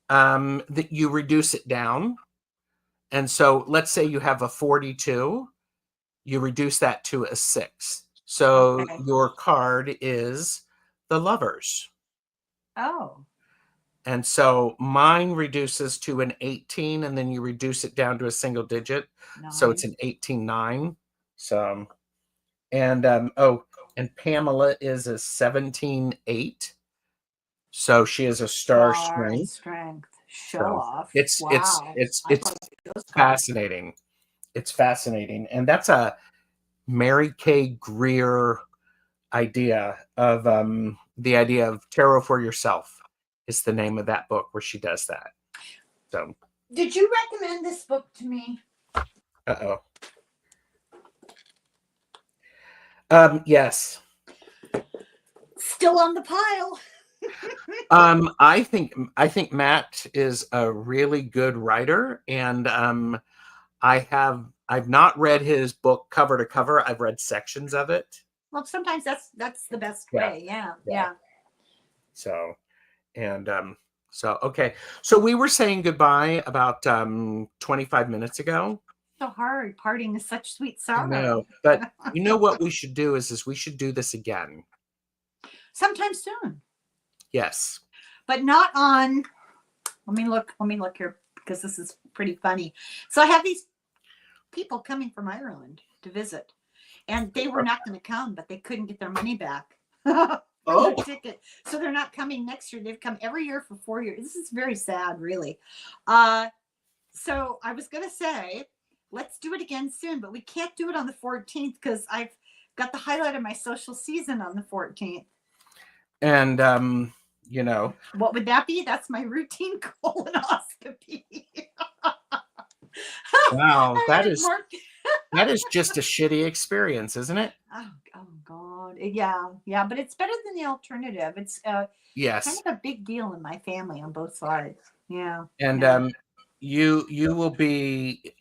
That you reduce it down. And so let's say you have a 42, you reduce that to a 6. So your card is the Lovers. Oh. And so mine reduces to an 18, and then you reduce it down to a single digit. Nice. So it's an 18-9. So, and and Pamela is a 17-8. So she is a star strength. Show off. It's fascinating. It's fascinating. And that's a Mary Kay Greer idea of the idea of tarot for yourself is the name of that book where she does that. So did you recommend this book to me? Yes. Still on the pile. I think Matt is a really good writer, and I've not read his book cover to cover. I've read sections of it. Well, sometimes that's the best way. Yeah. So, and okay. So we were saying goodbye about 25 minutes ago. So hard. Parting is such sweet sorrow. No, but you know what we should do is we should do this again. Sometime soon. Yes. But not on, let me look here because this is pretty funny. So I have these people coming from Ireland to visit, and they were not going to come, but they couldn't get their money back. Their ticket. So they're not coming next year. They've come every year for 4 years. This is very sad, really. So I was going to say, let's do it again soon, but we can't do it on the 14th because I've got the highlight of my social season on the 14th. And, you know, what would that be? That's my routine colonoscopy. Wow, that is just a shitty experience, isn't it? Oh God, yeah, but it's better than the alternative. It's yes, kind of a big deal in my family on both sides. Yeah, and you will be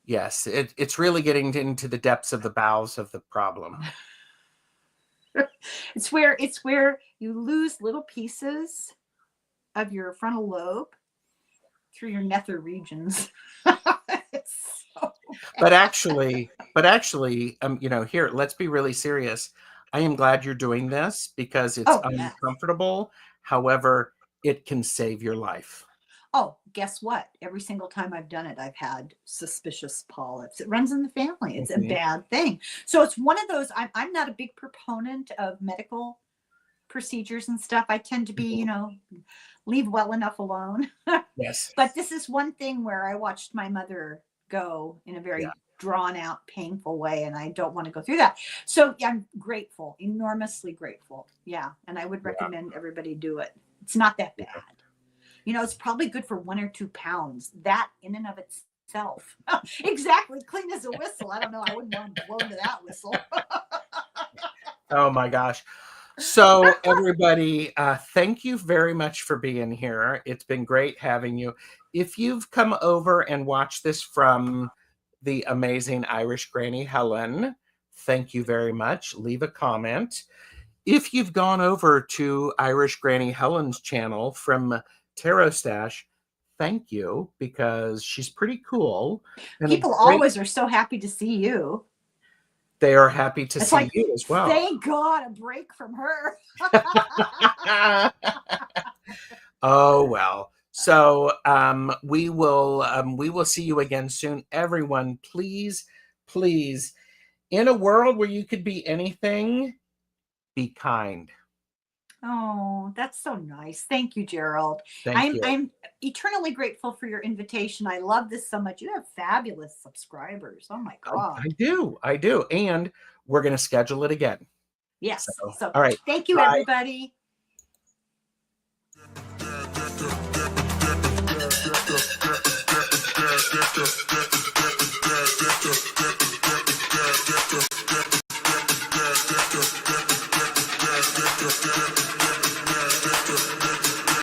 yes, it's really getting into the depths of the bowels of the problem. It's where you lose little pieces of your frontal lobe through your nether regions. It's so but actually, you know, here, let's be really serious. I am glad you're doing this because it's uncomfortable. However, it can save your life. Oh, guess what? Every single time I've done it, I've had suspicious polyps. It runs in the family. It's a bad thing. So it's one of those, I'm not a big proponent of medical procedures and stuff. I tend to be, you know, leave well enough alone. Yes. But this is one thing where I watched my mother go in a very drawn out, painful way, and I don't want to go through that. So I'm grateful, enormously grateful. Yeah. And I would recommend everybody do it. It's not that bad. You know, it's probably good for 1 or 2 pounds. That in and of itself. Exactly. Clean as a whistle. I don't know. I wouldn't want to blow into that whistle. Oh my gosh. So everybody, thank you very much for being here. It's been great having you. If you've come over and watched this from the amazing Irish Granny Helen, thank you very much. Leave a comment. If you've gone over to Irish Granny Helen's channel from Tarot Stash, thank you, because she's pretty cool. And people always are so happy to see you. They are happy to see you as well. Thank God, a break from her. Oh well. So we will see you again soon. Everyone, please in a world where you could be anything, be kind. Oh, that's so nice. Thank you, Gerald. Thank you. I'm eternally grateful for your invitation. I love this so much. You have fabulous subscribers. Oh my I God. do. I do. And we're going to schedule it again. So, Yes. So all right. thank you, Bye. everybody.